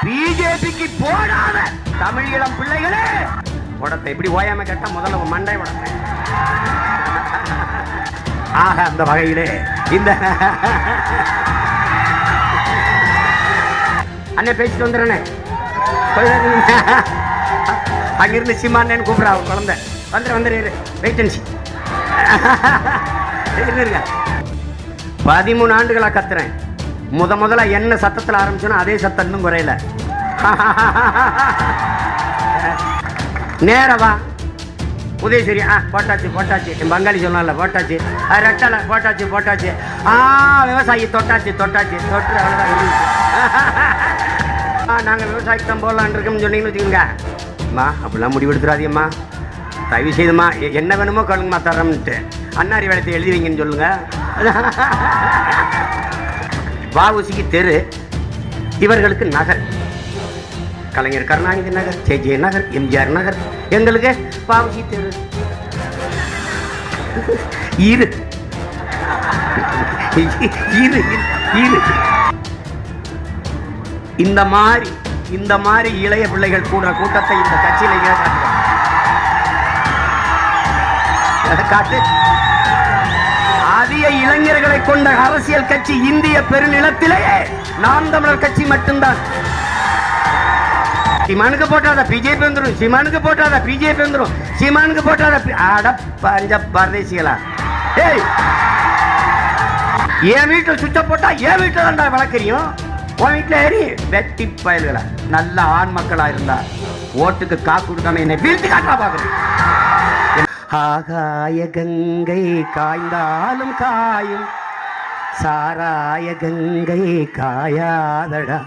பிஜேபிக்கு போடாத தமிழ் இளம் பிள்ளைகளே, உடத்தை இப்படி ஓயாம கேட்டா முதல்ல மண்டை உடத்தை. ஆக அந்த வகையிலே இந்த அண்ணன் பேசிட்டு வந்துடுறேனே, அங்கிருந்து சிம்மான்னு கூப்பிடுறா குழந்தை. வந்துரு வெயிட்டன்சி. 13 ஆண்டுகளா கத்துறேன். முதல்ல என்ன சத்தத்தில் ஆரம்பிச்சோன்னா அதே சத்தம் இன்னும் குறையல. நேரவா உதயசூரி போட்டாச்சு. என் பங்காளி சொன்னால போட்டாச்சு, ரெட்டலை போட்டாச்சு. விவசாயி தொட்டாச்சு தொட்டு அவ்வளோதான். நாங்கள் விவசாயிக்கு தான் போடலான் இருக்கோம்னு சொன்னீங்கன்னு வச்சுக்கோங்க. அம்மா அப்படிலாம் முடிவெடுத்துடாதீம்மா, தயவு செய்துமா என்ன வேணுமோ கழுங்கம்மா தரோம்ட்டு அன்னாரி வேலையை எழுதி வைங்கன்னு சொல்லுங்க. வஉசிக்கு தெரு, இவர்களுக்கு நகர். கலைஞர் கருணாநிதி நகர், ஜே நகர், எம்ஜிஆர் நகர். எங்களுக்கு வஉசி தெரு. இரு இந்த மாதிரி இளைய பிள்ளைகள் கூடுற கூட்டத்தை இந்த கட்சியில காட்டு. அதிக இளைஞர்களை கொண்ட அரசியல் கட்சி இந்திய பெருநிலத்திலேயே நாம் தமிழர் கட்சி மட்டும்தான். சிமானுக்கு போட்டாத பிஜேபி வந்துடும், சிமானுக்கு போட்டாத பிஜேபி வந்துடும், சிமானுக்கு போட்டாத அட பஞ்ச பரதேசிகளா. என் வீட்டில் சுவிட்ச போட்டா என் வீட்டில் தான்டா வளர்க்குறியும், உன் வீட்டில் ஏறி வெட்டி பயல்களா. நல்ல ஆண் மக்களா இருந்தா ஓட்டுக்கு காசு கொடுக்காம என்னை வீழ்த்தி காட்டா பாக்குறேன். ஆகாய கங்கை காய்ந்தாலும் காயும், சாராய கங்கை காயாதடா.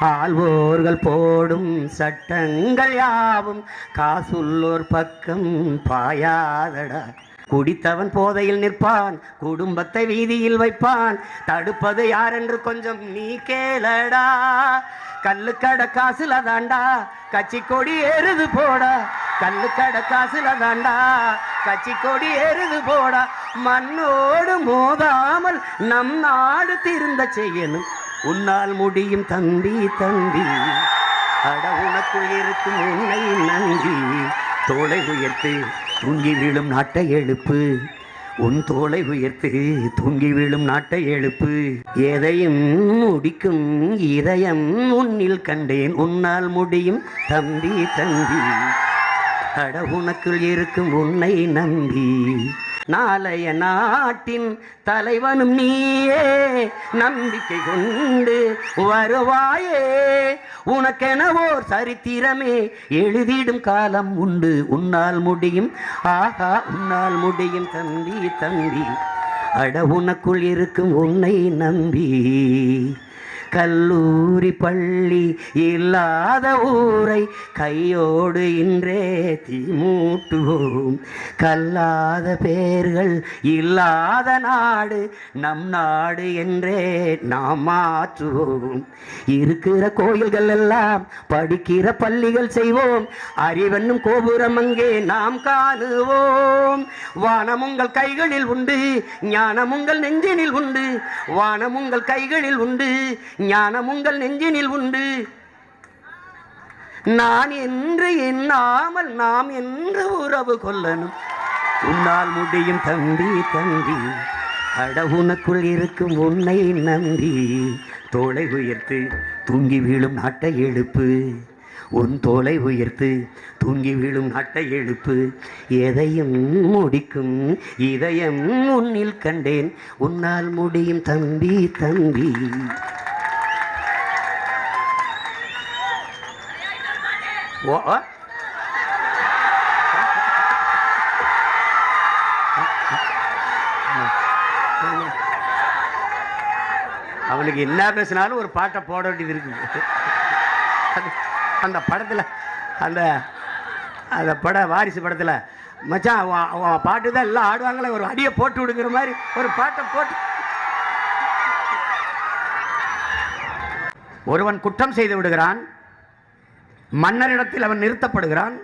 ஆள்வோர்கள் போடும் சட்டங்கள் யாவும் காசுள்ளோர் பக்கம் பாயாதடா. குடித்தவன் போதையில் நிற்பான், குடும்பத்தை வீதியில் வைப்பான். தடுப்பது யார் என்று கொஞ்சம் நீ கேளடா. கல்லுக்கட காசுல தாண்டா கட்சி கொடி ஏறுது போடா. கல்லுக்கட காசுல தாண்டா கட்சி கொடி ஏறுது போடா. மண்ணோடு மோதாமல் நம் நாடு திருந்த செய்யணும், உன்னால் முடியும் தம்பி. அட உனக்குள் இருக்கும் உன்னை நம்பி. தோளை உயர்த்து தூங்கி விழும் நாட்டை எழுப்பு, உன் தோளை உயர்த்து தூங்கி விழும் நாட்டை எழுப்பு. எதையும் முடிக்கும் இதயம் உன்னில் கண்டேன், உன்னால் முடியும் தம்பி. அட உனக்குள் இருக்கும் உன்னை நம்பி. நாளைய நாட்டின் தலைவனும் நீயே, நம்பிக்கை கொண்டு வருவாயே. உனக்கெனவோர் சரித்திரமே எழுதிடும் காலம் உண்டு, உன்னால் முடியும். ஆஹா உன்னால் முடியும் தம்பி. அட உனக்குள் இருக்கும் உன்னை நம்பி. கல்லூரி பள்ளி இல்லாத ஊரை கையோடு இன்றே தீமூட்டுவோம். கல்லாத பேர்கள் இல்லாத நாடு நம் நாடு என்றே நாம் மாற்றுவோம். இருக்கிற கோயில்கள் எல்லாம் படிக்கிற பள்ளிகள் செய்வோம். அறிவென்னும் கோபுரம் அங்கே நாம் காணுவோம். வானம் உங்கள் கைகளில் உண்டு, ஞானம் உங்கள் நெஞ்சினில் உண்டு. வானம் உங்கள் கைகளில் உண்டு, ஞானம் உங்கள் நெஞ்சினில் உண்டு. நான் என்று எண்ணாமல் நாம் என்று உறவு கொள்ளணும், உன்னால் முடியும் தம்பி. அட உனக்குள் இருக்கும் உன்னை நம்பி. தோளை உயர்த்து தூங்கி வீழும் நாட்டை எழுப்பு, உன் தோளை உயர்த்து தூங்கி விழும் நாட்டை எழுப்பு. எதையும் முடிக்கும் இதயம் உன்னில் கண்டேன், உன்னால் முடியும் தம்பி. அவனுக்கு என்ன பேசினாலும் ஒரு பாட்டை போட வேண்டியது இருக்கு. அந்த படத்தில் அந்த பட வாரிசு படத்தில் மச்சான் பாட்டு தான் எல்லாம் ஆடுவாங்களே, ஒரு அடியை போட்டு விடுங்கிற மாதிரி ஒரு பாட்டை போட்டு. ஒருவன் குற்றம் செய்து விடுகிறான், மன்னரிடத்தில் அவன் நிறுத்தப்படுகிறான்.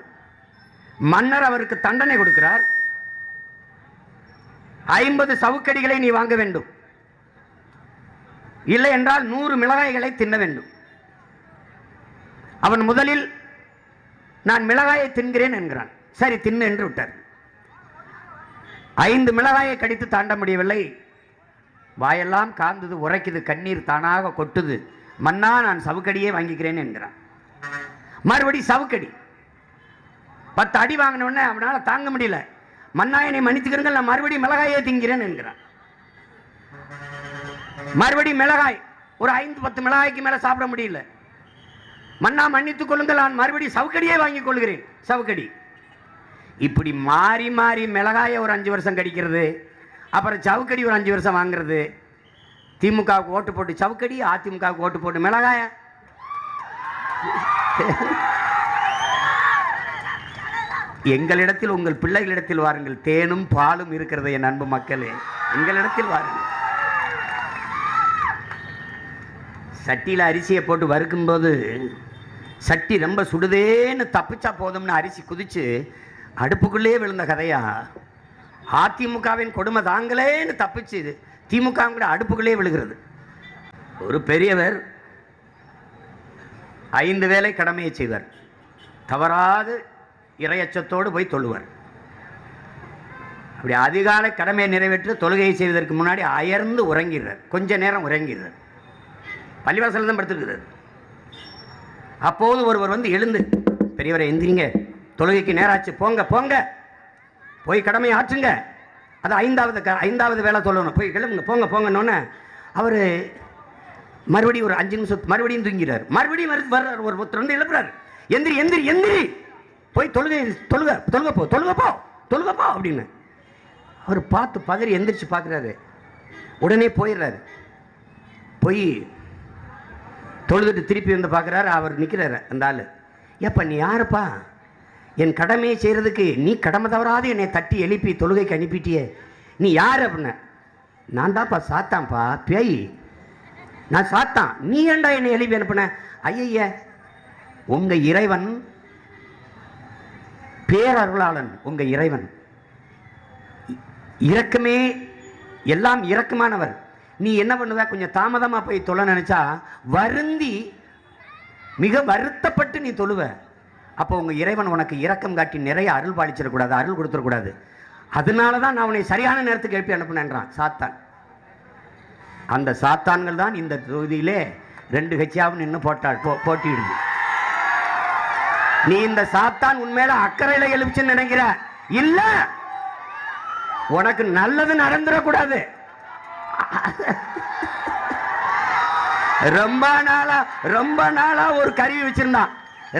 மன்னர் அவருக்கு தண்டனை கொடுக்கிறார். 50 சவுக்கடிகளை நீ வாங்க வேண்டும், இல்லை என்றால் 100 மிளகாய்களை தின்ன வேண்டும். அவன் முதலில் நான் மிளகாயை தின்கிறேன் என்கிறான். சரி தின்னு என்று விட்டார். 5 மிளகாயை கடித்து தாண்ட முடியவில்லை. வாயெல்லாம் காந்தது, உரைக்குது, கண்ணீர் தானாக கொட்டுது. மன்னா நான் சவுக்கடியே வாங்கிக்கிறேன் என்கிறான். மறுபடி சவுக்கடி. 10 அடி வாங்கின உடனே அவனால தாங்க முடியல. மன்னா என்னை மன்னிச்சுக்கிறீங்க, நான் மறுபடியும் மிளகாயே திங்கிறேன் என்கிறான். மறுபடியும் மிளகாய், ஒரு 5-10 மிளகாய்க்கு மேல சாப்பிட முடியல. மன்னா மன்னித்துக் கொள்ளுங்கள், நான் மறுபடியும் சவுக்கடியே வாங்கிக் கொள்கிறேன். சவுக்கடி. இப்படி மாறி மாறி மிளகாயை ஒரு 5 வருஷம் கடிக்கிறது, அப்புறம் சவுக்கடி ஒரு 5 வருஷம் வாங்குறது. திமுகவுக்கு ஓட்டு போட்டு சவுக்கடி, அதிமுகவுக்கு ஓட்டு போட்டு மிளகாய. எங்களிடத்தில் உங்கள் பிள்ளைகளிடத்தில் வாருங்கள், தேனும் பாலும் இருக்கிறது என் அன்பு மக்களே, எங்களிடத்தில் வாருங்கள். சட்டியில் அரிசியை போட்டு வறுக்கும்போது சட்டி ரொம்ப சுடுதேன்னு தப்பிச்சா போதும்னு அரிசி குதிச்சு அடுப்புக்குள்ளே விழுந்த கதையா அதிமுகவின் கொடுமை தாங்களேன்னு தப்பிச்சு திமுக கூட அடுப்புக்குள்ளே விழுகிறது. ஒரு பெரியவர் 5 வேளை கடமையை செய்வார். தவறாது இறையச்சத்தோடு போய் தொழுவார். அப்படி அதிகாலை கடமையை நிறைவேற்று தொழுகையை செய்வதற்கு முன்னாடி அயர்ந்து உறங்கிறார். கொஞ்ச நேரம் உறங்கிறார். பள்ளிவாசல் தான் படுத்துருக்கிறார். அப்போது ஒருவர் வந்து எழுந்து, பெரியவரை எந்திரிங்க, தொழுகைக்கு நேராச்சு, போங்க போங்க, போய் கடமையை ஆற்றுங்க, அது 5வது வேலை சொல்லணும், போய் கிளம்புங்க, போங்க போங்கன்னு. அவர் மறுபடியும் ஒரு 5 நிமிஷம் மறுபடியும் தூங்கிறார். மறுபடியும் வர்றார், ஒருத்தர் வந்து எழுப்புறாரு, எந்திரி எந்திரி எந்திரி, போய் தொழுகப்போ அப்படின்னு. அவர் பார்த்து பதறி எந்திரிச்சு பார்க்குறாரு. உடனே போயிடுறாரு. போய் தொழுதுட்டு திருப்பி வந்து பார்க்குறாரு. அவர் நிற்கிறாரு. அந்த ஆள், ஏப்பா நீ யாருப்பா? என் கடமையை செய்கிறதுக்கு நீ கடமை தவறாது என்னை தட்டி எழுப்பி தொழுகைக்கு அனுப்பிட்டியே, நீ யார் அப்படின்ன. நான் தான்ப்பா சாத்தான்ப்பா, பேய், நான் சாத்தான், நீ ஏண்டா என்னை எழுப்பி அனுப்பின? ஐய, உங்க இறைவன் பேரருளாளன், உங்க இறைவன் இரக்கமே எல்லாம் இரக்கமானவர். நீ என்ன பண்ணுவ, கொஞ்சம் தாமதமா போய் தொழ நினைச்சா வருந்தி மிக வருத்தப்பட்டு நீ தொழுவ. அப்போ உங்க இறைவன் உனக்கு இரக்கம் காட்டி நிறைய அருள் பாலிச்சிடக்கூடாது, அருள் கொடுத்துடக்கூடாது. அதனாலதான் நான் உன்னை சரியான நேரத்துக்கு எழுப்பி அனுப்பினேன்றான் சாத்தான். அந்த சாத்தான்கள் தான் இந்த தொகுதியிலே 2 கட்சியாவும் நின்று போட்டியிடுது. நீ இந்த சாத்தான் உண்மையில அக்கறையில எழுப்பிச்சுன்னு நினைக்கிற இல்ல, உனக்கு நல்லது நடந்துடக்கூடாது. ரொம்ப நாளா ஒரு கருவி வச்சிருந்தான்.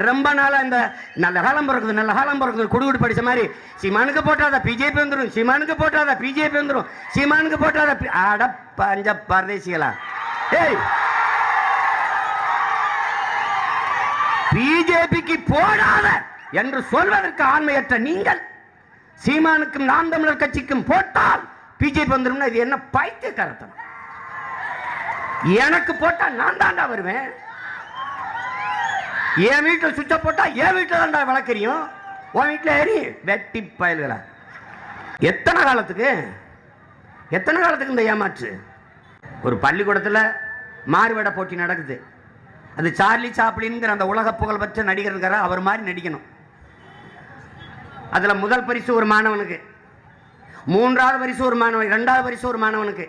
ரொம்ப நாளா இந்த நல்ல காலம் பிறக்குது குடுகுடு படிச்ச மாதிரி, சீமானுக்கு போட்டாத பிஜேபி வந்துடும், சீமானுக்கு போட்டாத பிஜேபி வந்துடும், சீமானுக்கு போட்டாத அட பஞ்ச பரதேசிகளா. பிஜேபிக்கு போடாத என்று சொல்வதற்கு ஆண்மையற்ற நீங்கள் சீமானுக்கும் நாம் தமிழர் கட்சிக்கும் போட்டால் பிஜேபி வந்துடும். இது என்ன பைத்தியக்காரத்தனம்? எனக்கு போட்டா நான் தாண்டா வருவேன். என் வீட்டில் சுவிட்ச போட்டா என் வீட்டில் தாண்டா விளக்கறியும், உன் வீட்டில் ஏறி வெட்டி பயல்களா. எத்தனை காலத்துக்கு இந்த ஏமாற்று? ஒரு பள்ளிக்கூடத்தில் மாறுவேட போட்டி நடக்குது. அது சார்லி சாப்ளின்ங்கிற அந்த உலக புகழ் பெற்ற நடிகர் இருக்கார, அவர் மாதிரி நடிக்கணும். அதுல முதல் பரிசு ஒரு மாணவனுக்கு, 3வது பரிசு ஒரு மாணவன், 2வது பரிசு ஒரு மாணவனுக்கு,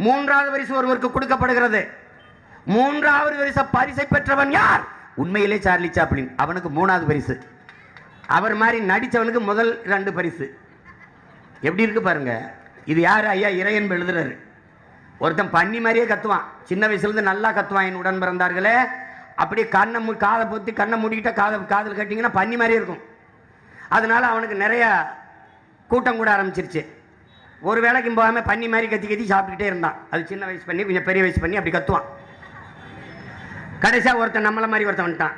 3வது பரிசு ஒருவருக்கு கொடுக்கப்படுகிறது. 3வது பரிசை பெற்றவன் யார்? உண்மையிலே சார்லி சாப்ளின். அவனுக்கு 3வது பரிசு. அவர் மாதிரி நடிச்சவனுக்கு முதல் 2 பரிசு. எப்படி இருக்கு பாருங்க. இது யாரு? ஐயா இறையன்பு எழுதுறாரு. ஒருத்தன் பண்ணி மாதிரியே கத்துவான், சின்ன வயசுலேருந்து நல்லா கத்துவான். என் உடன் பிறந்தார்களே, அப்படியே காதை பொத்தி கண்ணை மூடிக்கிட்ட காதல் கட்டிங்கன்னா பண்ணி மாதிரியே இருக்கும். அதனால அவனுக்கு நிறைய கூட்டம் கூட ஆரம்பிச்சிருச்சு. ஒரு வேளைக்கும் போகாமல் பண்ணி மாதிரி கத்தி சாப்பிட்டுக்கிட்டே இருந்தான். அது சின்ன வயசு பண்ணி கொஞ்சம் பெரிய வயசு பண்ணி அப்படி கத்துவான். கடைசியாக ஒருத்தன் நம்மளை மாதிரி ஒருத்தன் வந்துட்டான்,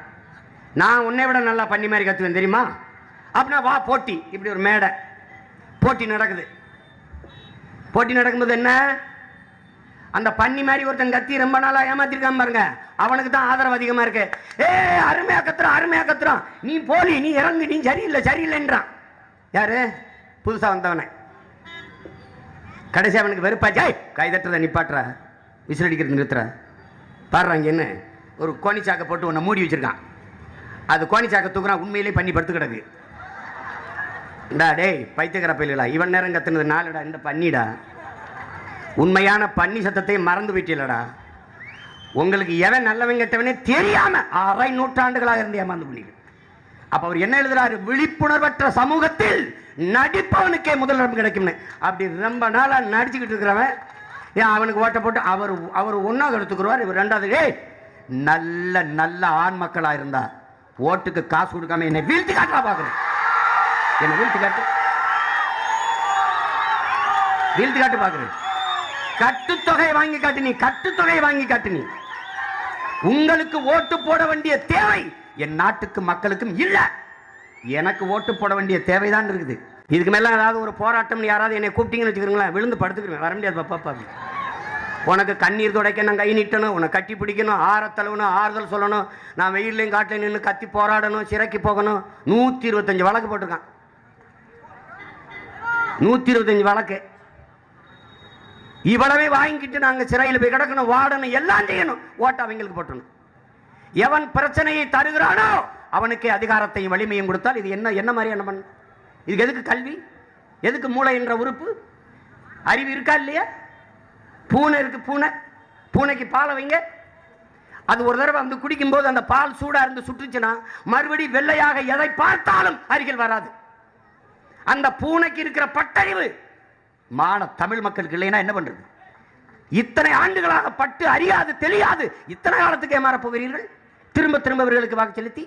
நான் உன்னை விட நல்லா பண்ணி மாதிரி கத்துவேன் தெரியுமா அப்படின்னா வா போட்டி. இப்படி ஒரு மேடை போட்டி நடக்குது. போட்டி நடக்கும்போது என்ன, அந்த பன்னி மாதிரி ஒருத்தன் கத்தி ரொம்ப நாளா ஏமாத்திருக்காம பாருங்க, அவனுக்கு தான் ஆதரவு அதிகமா இருக்கு. அருமையா கத்துறான், நீ போலி, நீ இறங்கு, நீ சரியில்லைன்றான். யாரு? புதுசா வந்தவனை. கடைசி அவனுக்கு வெறுப்பாச்சா, கை தட்டுறத நிப்பாட்டுற, விசில் அடிக்கிறது நிறுத்துற, பாடுறாங்க என்ன ஒரு கோணிச்சாக்க போட்டு உன்னை மூடி வச்சிருக்கான். அது கோணிச்சாக்க தூக்குறான், உண்மையிலே பண்ணி படுத்து கிடக்கு. டேய் பைத்தியக்கார பயிலா, இவன் நேரம் கத்துனது நாலுடா, இந்த பண்ணிடா. உண்மையான பன்னி சத்தத்தை மறந்து போயிட்டீங்களடா. உங்களுக்கு எவன் நல்லவன் கெட்டவனே தெரியாம அரை நூற்றாண்டுகளாக இருந்து ஏமாந்து பண்ணிடு. அப்ப அவர் என்ன எழுதுறாரு? விழிப்புணர்வற்ற சமூகத்தில் நடிப்பவனுக்கே முதலிடம் கிடைக்கும்னு. அப்படி ரொம்ப நாளா நடிச்சுக்கிட்டு இருக்கிறவன் ஏன் அவனுக்கு ஓட்ட போட்டு அவர் ஒன்னாவது எடுத்துக்குருவார், இவர் ரெண்டாவது. நல்ல நல்ல ஆண் மக்களா இருந்தா ஓட்டுக்கு காசு கொடுக்காம என்னை வீழ்த்தி காட்டா பாக்குறேன். என்ன வீழ்த்தி காட்டு பாக்குறேன். கட்டுத்தொகையை வாங்கி காட்டு நீ, கட்டுத்தொகையை வாங்கி காட்டு நீ. உங்களுக்கு ஓட்டு போட வேண்டிய தேவை என் நாட்டுக்கு மக்களுக்கும் இல்ல. எனக்கு ஓட்டு போட வேண்டிய தேவைதான் இருக்குது. இதுக்கு மேல ஏதாவது ஒரு போராட்டம் யாராவது என்னை கூப்பிட்டீங்கன்னு வச்சுக்கிறீங்களா, விழுந்து படுத்துக்கிறேன், வர முடியாது. பாப்பா உனக்கு கண்ணீர் துடைக்க நான் கை நீட்டணும், உனக்கு கட்டி பிடிக்கணும், ஆறத்தளவணும், ஆறுதல் சொல்லணும், நான் வெயிலையும் காட்டில் நின்று கத்தி போராடணும், சிறைக்கு போகணும். 125 வழக்கு போட்டிருக்கான். 125 வழக்கு. இவ்வளவே வாங்கிட்டு நாங்க சிறையில் போய் கிடக்கணும், வாடணும், எல்லாம் செய்யணும். ஓட்ட அவங்களுக்கு போட்டணும். எவன் பிரச்சனையை தருகிறானோ அவனுக்கு அதிகாரத்தையும் வலிமையும் கொடுத்தால் இது என்ன மாதிரியான பண்ண? இதுக்கு எதுக்கு கல்வி? எதுக்கு மூளை என்ற உறுப்பு? அறிவு இருக்கா இல்லையா? பூனை இருக்கு, பூனைக்கு பாலை வைங்க. அது ஒரு தடவை வந்து குடிக்கும் போது அந்த பால் சூடா இருந்து சுட்டுச்சுன்னா மறுபடி வெள்ளையாக எதை பார்த்தாலும் அருகில் வராது. அந்த பூனைக்கு இருக்கிற பட்டறிவு தமிழ் மக்களுக்கு இல்லைன்னா என்ன பண்றது? இத்தனை ஆண்டுகளாக பட்டு அறியாது தெரியாது, இத்தனை காலத்துக்கு ஏமாற போகிறீர்கள்? திரும்ப திரும்ப அவர்களுக்கு வாக்கு செலுத்தி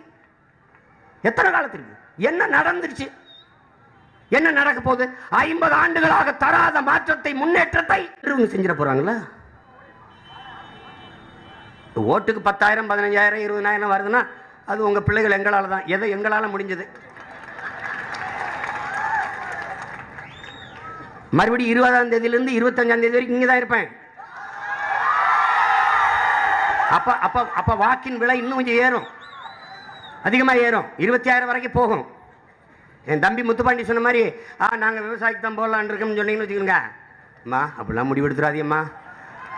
எத்தனை காலத்திற்கு? என்ன நடந்துருச்சு? என்ன நடக்க போகுது? 50 ஆண்டுகளாக தராத மாற்றத்தை, முன்னேற்றத்தை செஞ்சிட போறாங்களா? ஓட்டுக்கு 10,000 15,000 20,000 வருதுன்னா அது உங்க பிள்ளைகள் எங்களால தான். எதை எங்களால முடிஞ்சது. மறுபடியும் 20ஆம் தேதியிலிருந்து 25ஆம் தேதி வரைக்கும் இங்கே தான் இருப்பேன். அப்ப வாக்கின் விலை இன்னும் கொஞ்சம் ஏறும், அதிகமாக ஏறும், 26,000 வரைக்கும் போகும். என் தம்பி முத்துப்பாண்டி சொன்ன மாதிரி நாங்கள் விவசாயத்துக்கு தான் போடலான் இருக்கோம்னு சொன்னீங்கன்னு வச்சுக்கோங்க. அம்மா அப்படிலாம் முடிவெடுத்துறாதியம்மா,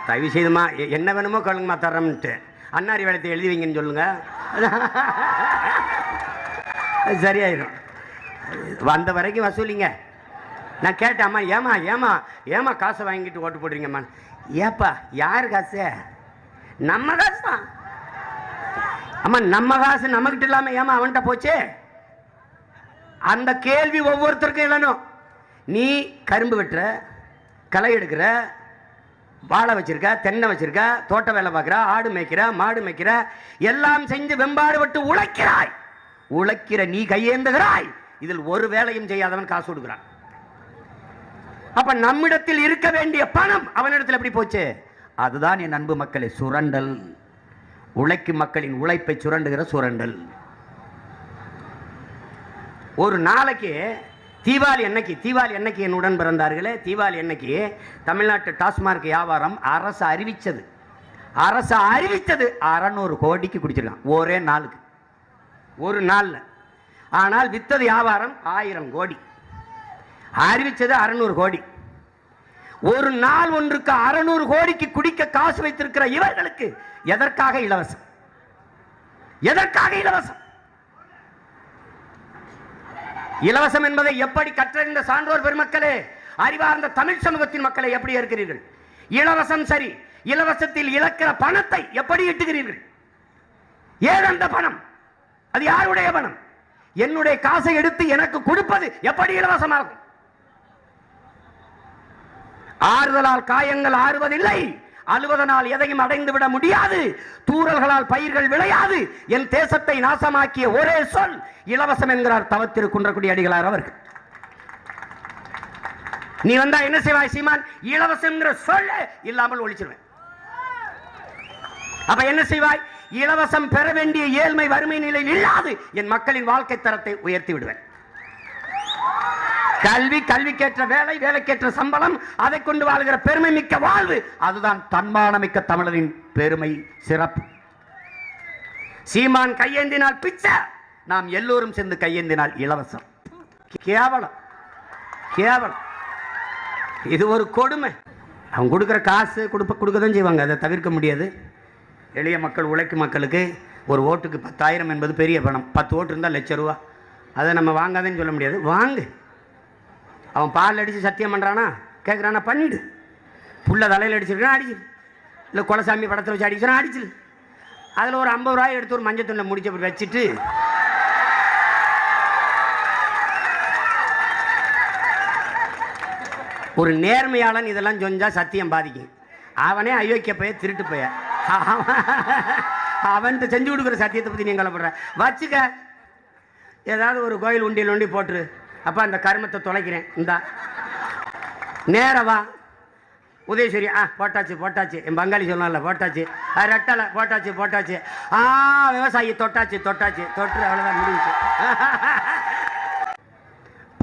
தயவு செய்துமா என்ன வேணுமோ கழுங்குமா தர்றோம்ட்டு அன்னாரி வேலைத்தை எழுதி வைங்கன்னு சொல்லுங்க, சரியாயிடும். வந்த வரைக்கும் வசூலிங்க. நான் கேட்டேன், அம்மா ஏமா காசை வாங்கிட்டு ஓட்டு போடுறீங்கம்மா? ஏப்பா யார் காசு? நம்ம காசு தான். அம்மா நம்ம காசு நம்மகிட்ட இல்லாம ஏமா அவன்கிட்ட போச்சு? அந்த கேள்வி ஒவ்வொருத்தருக்கும் இல்லணும். நீ கரும்பு வெட்டுற, களை எடுக்கிற, வாழை வச்சிருக்க, தென்னை வச்சிருக்க, தோட்ட வேலை பார்க்கிற, ஆடு மேய்க்கிற, மாடு மேய்க்கிற, எல்லாம் செஞ்சு வெம்பாடுபட்டு உழைக்கிறாய். உழைக்கிற நீ கையேந்துகிறாய். இதில் ஒரு வேலையும் செய்யாதவன் காசு கொடுக்கிறான். அப்ப நம்மிடத்தில் இருக்க வேண்டிய பணம் அவனிடத்தில் எப்படி போச்சு? அதுதான் என் அன்பு மக்களை சுரண்டல். உழைக்கும் மக்களின் உழைப்பை சுரண்டுகிற சுரண்டல். ஒரு நாளைக்கு தீபாவளி அன்னைக்கு என்னுடன் பிறந்தார்களே, தீபாவளி அன்னைக்கு தமிழ்நாட்டு டாஸ்மார்க் வியாபாரம் அரசு அறிவிச்சது 600 கோடிக்கு குடிச்சிருக்கான் ஒரே நாளுக்கு, ஒரு நாள்ல. ஆனால் வித்தது வியாபாரம் 1000 கோடி, அறிவிச்சது 600 கோடி. ஒரு நாள் ஒன்றுக்கு 600 கோடிக்கு குடிக்க காசு வைத்திருக்கிற இவர்களுக்கு எதற்காக இலவசம்? எதற்காக இலவசம்? இலவசம் என்பதை எப்படி கற்றறிந்த சான்றோர் பெருமக்களே, அறிவார்ந்த தமிழ் சமூகத்தின் மக்களை எப்படி இருக்கிறீர்கள்? இலவசம் சரி, இலவசத்தில் இழக்கிற பணத்தை எப்படி ஈட்டுகிறீர்கள்? ஏன் அந்த பணம்? அது யாருடைய பணம்? என்னுடைய காசை எடுத்து எனக்கு கொடுப்பது எப்படி இலவசமாகும்? ஆறுதலால் காயங்கள் ஆறுவதில்லை, அழுவதனால் எதையும் அடைந்து விட முடியாது, தூறல்களால் பயிர்கள் விளையாது. என் தேசத்தை நாசமாக்கிய ஒரே சொல் இலவசம் என்கிறார் தவத்திரு குன்றக்குடி அடிகளார் அவர்கள். நீ வந்தா என்ன செய்வாய் சீமான்? இலவசம் சொல்ல இல்லாமல் ஒழிச்சிருவேன். அப்ப என்ன செய்வாய்? இலவசம் பெற வேண்டிய ஏழ்மை வறுமை நிலையில் இல்லாது என் மக்களின் வாழ்க்கை தரத்தை உயர்த்தி விடுவேன். கல்விக்கேற்ற வேலை, வேலைக்கேற்ற சம்பளம், அதை கொண்டு வாழ்கிற பெருமை மிக்க வாழ்வு, அதுதான் தன்மானமிக்க தமிழரின் பெருமை சிறப்பு. சீமான் கையேந்தினால் பிச்சை, நாம் எல்லோரும் சேர்ந்து கையேந்தினால் இலவசம். கேவலம், கேவலம். இது ஒரு கொடுமை. அவங்க கொடுக்கிற காசு கொடுக்கதான் செய்வாங்க, அதை தவிர்க்க முடியாது. எளிய மக்கள், உழைக்கும் மக்களுக்கு ஒரு ஓட்டுக்கு 10,000 என்பது பெரிய பணம். 10 ஓட்டு இருந்தால் ₹1,00,000. அதை நம்ம வாங்காதேன்னு சொல்ல முடியாது. வாங்கு. அவன் பால் அடித்து சத்தியம் பண்ணுறானா கேட்குறானா பண்ணிவிடு. புள்ள தலையில் அடிச்சிருக்கான் அடிச்சிரு, இல்லை குலசாமி படத்தில் வச்சு அடிச்சுனா அடிச்சிரு. அதில் ஒரு 50 ரூபாய் எடுத்து ஒரு மஞ்சள் துணியில் முடிச்சு அப்படி வச்சுட்டு ஒரு நேர்மையாளன் இதெல்லாம் செஞ்சால் சத்தியம் பாதிக்கும். அவனே அயோக்கிய பைய திருட்டு பைய, அவன்கிட்ட செஞ்சு கொடுக்குற சத்தியத்தை பற்றி நீங்கள் கவலைப்படுற வச்சுக்க. ஏதாவது ஒரு கோயில் உண்டியல் ஒண்டி போட்டுரு. அப்போ அந்த கருமத்தை தொலைக்கிறேன் இந்தா நேரவா உதயசூரி போட்டாச்சு போட்டாச்சு. என் பங்காளி சொல்லல போட்டாச்சு, ரெட்டலை போட்டாச்சு போட்டாச்சு. விவசாயி தொட்டாச்சு தொட்டாச்சு தொட்டு அவ்வளோதான் முடிஞ்சு.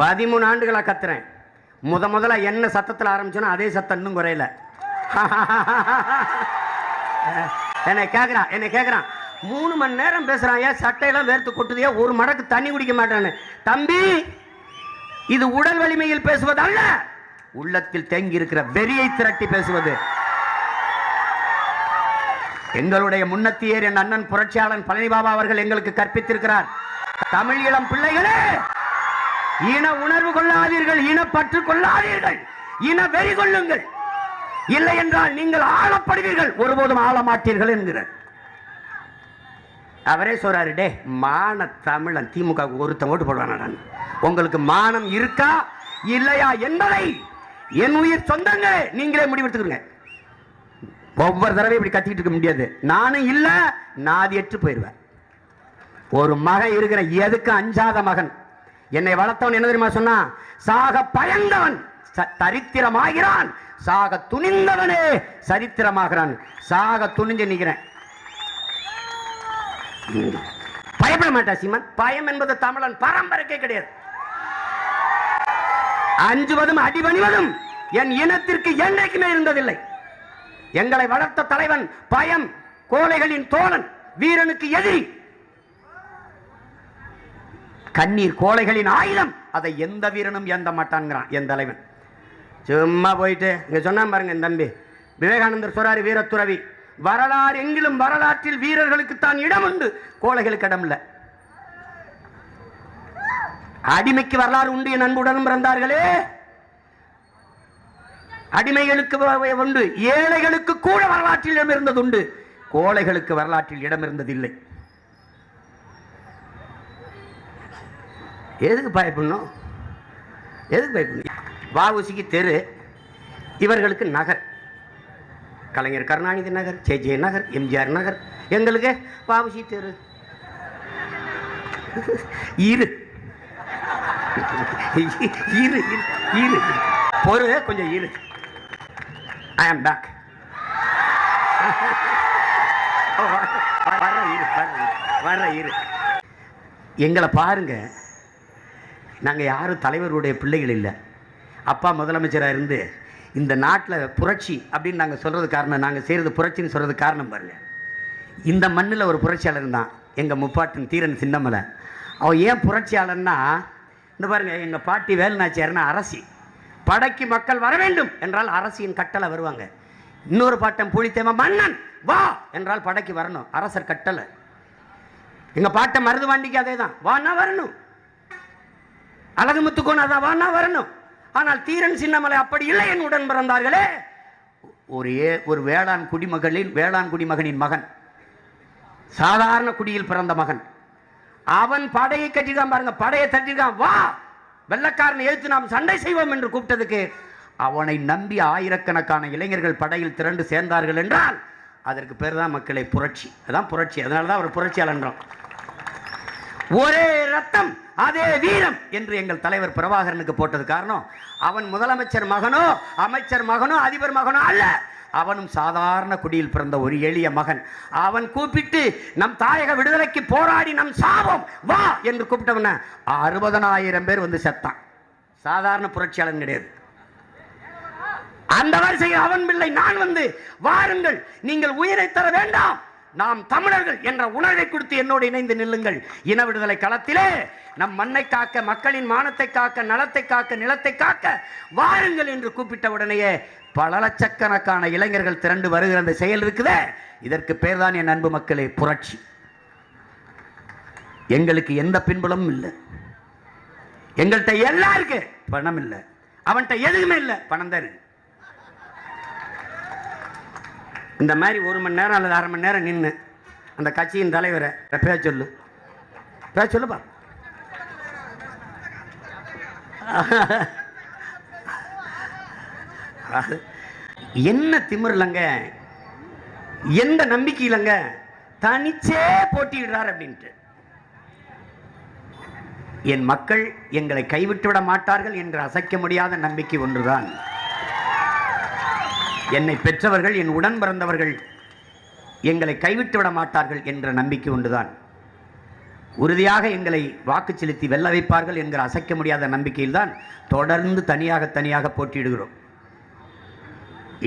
13 ஆண்டுகளாக கத்துறேன். முதல்ல என்ன சத்தத்தில் ஆரம்பிச்சோன்னா அதே சத்தம் இன்னும் குறையல. என்னை கேட்குறான் 3 மணி நேரம் பேசுகிறான், ஏன் சட்டையெல்லாம் வேர்த்து கொட்டுதையா, ஒரு மடக்கு தண்ணி குடிக்க மாட்டான்னு. தம்பி, இது உடல் வலிமையில் பேசுவது அல்ல, உள்ளத்தில் தேங்கி இருக்கிற வெறியை திரட்டி பேசுவது. எங்களுடைய முன்னத்தியர் என் அண்ணன் புரட்சியாளன் பழனி பாபா அவர்கள் எங்களுக்கு கற்பித்திருக்கிறார். தமிழ் இளம் பிள்ளைகளே, இன உணர்வு கொள்ளாதீர்கள், இனப்பற்று கொள்ளாதீர்கள், இன வெறி கொள்ளுங்கள். இல்லை என்றால் நீங்கள் ஆளப்படுவீர்கள், ஒருபோதும் ஆள மாட்டீர்கள் என்கிறார். அவரே சொல்றாரு, டே மான தமிழன் திமுக ஒருத்தன் ஓட்டு போடுவான், உங்களுக்கு மானம் இருக்கா இல்லையா என்பதை என் உயிர் சொந்தங்களே நீங்களே முடிவெடுத்துக்கிறீங்க. ஒவ்வொரு தடவை இப்படி கத்திக்கிட்டு இருக்க முடியாது. நானும் இல்ல நாதியற்று போயிடுவேன். ஒரு மகன் இருக்கிற, எதுக்கு அஞ்சாத மகன். என்னை வளர்த்தவன் என்ன தெரியுமா சொன்னா, சாக பயந்தவன் தரித்திரமாகிறான், சாக துணிந்தவனே சரித்திரமாகிறான். சாக துணிஞ்சு நிக்கிறேன், பயப்பட மாட்டா சீமான். பயம் என்பது தமிழன் பரம்பரைக்கே கிடையாது. அஞ்சுவதும் அடிபணிவதும் என் இனத்திற்கு என்றைக்குமே இருந்ததில்லை. எங்களை வளர்த்த தலைவன் பயம் கோழைகளின் தோழன், வீரனுக்கு எதிரி. கண்ணீர் கோழைகளின் ஆயுதம், அதை எந்த வீரனும் ஏந்த மாட்டான்ங்கிறான் என் தலைவன். சும்மா போயிட்டு இங்க சொன்னா பாருங்க, என் தம்பி விவேகானந்தர் சொல்றாரு, வீரத்துறவி வரலாறு எங்கிலும் வரலாற்றில் வீரர்களுக்கு தான் இடம் உண்டு, கோழைகளுக்கு இடம் இல்லை. அடிமைக்கு வரலாறு உண்டு, என் அன்புடன் பிறந்தார்களே. அடிமைகளுக்கு உண்டு, ஏழைகளுக்கு கூட வரலாற்றில் இடம் இருந்தது உண்டு, கோழைகளுக்கு வரலாற்றில் இடம் இருந்ததில்லை. எதுக்கு பயப்படணும், எதுக்கு பயப்படணும்? வஉசிக்கு தெரு, இவர்களுக்கு நகர். கலைஞர் கருணாநிதி நகர், ஜே நகர், எம்ஜிஆர் நகர். எங்களுக்கு வஉசி தெரு. இரு இரு இரு பொறு, கொஞ்சம் இரு. ஐ ஆம் பேக். வர்ற இரு. எங்களை பாருங்க, நாங்கள் யாரும் தலைவருடைய பிள்ளைகள் இல்லை. அப்பா முதலமைச்சராக இருந்து இந்த நாட்டில் புரட்சி அப்படின்னு நாங்கள் சொல்கிறது காரணம், நாங்கள் செய்கிறது புரட்சின்னு சொல்கிறது காரணம் பாருங்கள். இந்த மண்ணில் ஒரு புரட்சியாளர் தான் எங்கள் முப்பாட்டன் தீரன் சின்னமலை. அவன் ஏன் புரட்சியாளர்னா, இந்த பாருங்கள், எங்கள் பாட்டி வேலுநாச்சியார்னா அரசி. படைக்கு மக்கள் வர வேண்டும் என்றால் அரசியின் கட்டளை வருவாங்க. இன்னொரு பாட்டன் புலித்தேம மன்னன் வா என்றால் படைக்கு வரணும், அரசர் கட்டளை. எங்கள் பாட்டன் மருதுவாண்டிக்கு அதே தான், வானா வரணும். அழகுமுத்துக்கோன் அதான் வானா வரணும். ஆனால் தீரன் சின்னமலை அப்படி இல்லை. என் உடன் பிறந்தார்களே, ஒரு வேளாண் குடிமகனின் மகன், சாதாரண குடியில் பிறந்த மகன். அவன் படையை கட்டிருக்கான் பாருங்க, படையை தட்டிருக்கான். வா வெள்ளக்காரனை எழுத்து நாம் சண்டை செய்வோம் என்று கூப்பிட்டதுக்கு அவனை நம்பி ஆயிரக்கணக்கான இளைஞர்கள் படையில் திரண்டு சேர்ந்தார்கள் என்றால் அதற்கு பேர் தான் மக்களை புரட்சி. அதான் புரட்சி. அதனால தான் அவர் புரட்சியாளர். ஒரே ரத்தம் அதே வீரம் என்று எங்கள் தலைவர் பிரபாகரனுக்கு போட்டது காரணம், அவன் முதலமைச்சர் மகனோ அமைச்சர் மகனோ அதிபர் மகனோ அல்ல, அவனும் சாதாரண குடியில் பிறந்த ஒரு எளிய மகன். அவன் கூப்பிட்டு நம் தாயக விடுதலைக்கு போராடி நம் சாவோம் வா என்று கூப்பிட்டவன 60,000 பேர் வந்து செத்தான். சாதாரண புரட்சியாளன் கிடையாது. அந்த வரிசையில் அவன் பிள்ளை நான் வந்து, வாருங்கள் நீங்கள் உயிரை தர வேண்டாம், நாம் தமிழர்கள் என்ற உணர்வை கொடுத்து என்னோடு இணைந்து நில்லுங்கள். இன விடுதலை களத்திலே நம் மண்ணை காக்க, மக்களின் மானத்தை காக்க, நலத்தை காக்க, நிலத்தை காக்க வாருங்கள் என்று கூப்பிட்ட உடனேயே பல லட்சக்கணக்கான இளைஞர்கள் திரண்டு வருகிற அந்த செயல் இருக்குதே, இதற்கு பேர் தான் என் அன்பு மக்களே புரட்சி. எங்களுக்கு எந்த பின்புலமும் இல்லை. எங்கள்கிட்ட எல்லாம் இருக்கு, பணம் இல்லை. அவன்கிட்ட எதுவுமே இல்லை, பணம் தான் இருக்கு. இந்த மாதிரி 1 மணி நேரம் அல்லது 1/2 மணி நேரம் நின்று அந்த கட்சியின் தலைவரை பேச சொல்லுப்பா. என்ன திமிர் இல்லைங்க, எந்த நம்பிக்கை இல்லைங்க, தனிச்சே போட்டியிடுறார் அப்படின்ட்டு. என் மக்கள் எங்களை கைவிட்டு விட மாட்டார்கள் என்ற அசைக்க முடியாத நம்பிக்கை ஒன்றுதான். என்னை பெற்றவர்கள், என் உடன் பிறந்தவர்கள் எங்களை கைவிட்டு விட மாட்டார்கள் என்ற நம்பிக்கை ஒன்றுதான். உறுதியாக எங்களை வாக்கு செலுத்தி வெல்ல வைப்பார்கள் என்கிற அசைக்க முடியாத நம்பிக்கையில் தான் தொடர்ந்து தனியாக போட்டியிடுகிறோம்.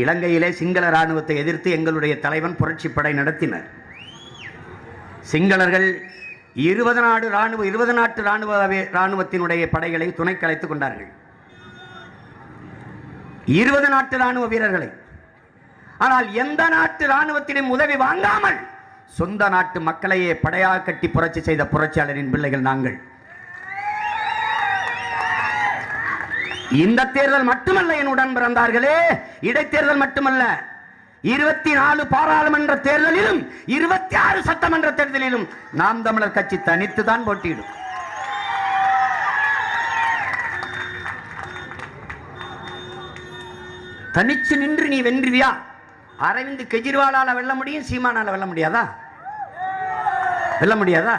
இலங்கையிலே சிங்கள இராணுவத்தை எதிர்த்து எங்களுடைய தலைவன் புரட்சி படை நடத்தினர். சிங்களர்கள் 20 நாட்டு இராணுவத்தினுடைய படைகளை துணைக்கு அழைத்துக் கொண்டார்கள், 20 நாட்டு இராணுவ வீரர்களை. ஆனால் எந்த நாட்டு இராணுவத்திலும் உதவி வாங்காமல் சொந்த நாட்டு மக்களையே படையாக கட்டி புரட்சி செய்த புரட்சியாளரின் பிள்ளைகள் நாங்கள். இந்த தேர்தல் மட்டுமல்ல என் உடன் பிறந்தார்களே, இடைத்தேர்தல் மட்டுமல்ல, 24 பாராளுமன்ற தேர்தலிலும் 26 சட்டமன்ற தேர்தலிலும் நாம் தமிழர் கட்சி தனித்து தான் போட்டியிடும். தனிச்சு நின்று நீ வென்றுவியா? அரவிந்த் கெஜ்ரிவாலால வெல்ல முடியும், சீமானால வெல்ல முடியாதா? வெல்ல முடியாதா?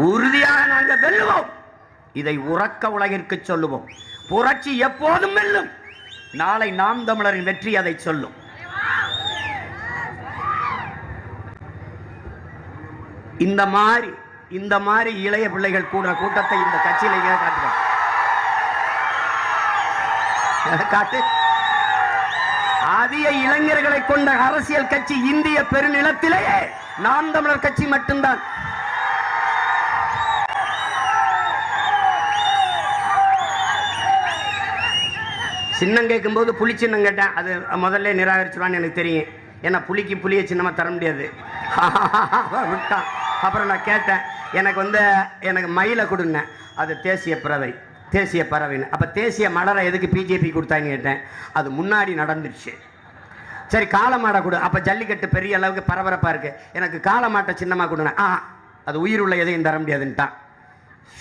உறுதியாக நாங்கள் வெல்லுவோம். இதை உறக்க உலகிற்கு சொல்லுவோம். புரட்சி எப்போதும் வெல்லும். நாளை நாம் தமிழரின் வெற்றி அதை சொல்லும். இந்த மாதிரி இளைய பிள்ளைகள் கூடுற கூட்டத்தை இந்த கட்சியில காட்டு. அதிக இளைஞர்களை கொண்ட அரசியல் கட்சி இந்திய பெருநிலத்திலேயே நாம் தமிழர் கட்சி மட்டும்தான். சின்னம் கேட்கும் போது புலி சின்னம் கேட்டேன். அது முதல்ல நிராகரிச்சுவான்னு எனக்கு தெரியும். ஏன்னா புலிக்கு புளிய சின்னமா தர முடியாது விட்டான். அப்புறம் நான் கேட்டேன், எனக்கு மயிலை கொடுங்க. அது தேசிய பறவைன்னு. அப்போ தேசிய மலரை எதுக்கு பிஜேபி கொடுத்தான்னு கேட்டேன். அது முன்னாடி நடந்துருச்சு. சரி காளமாடை கொடு. அப்போ ஜல்லிக்கட்டு பெரிய அளவுக்கு பரபரப்பாக இருக்கு, எனக்கு காளமாட்டை சின்னமாக கொடுங்க. அது உயிர் உள்ள எதையும் தர முடியாதுன்ட்டான்.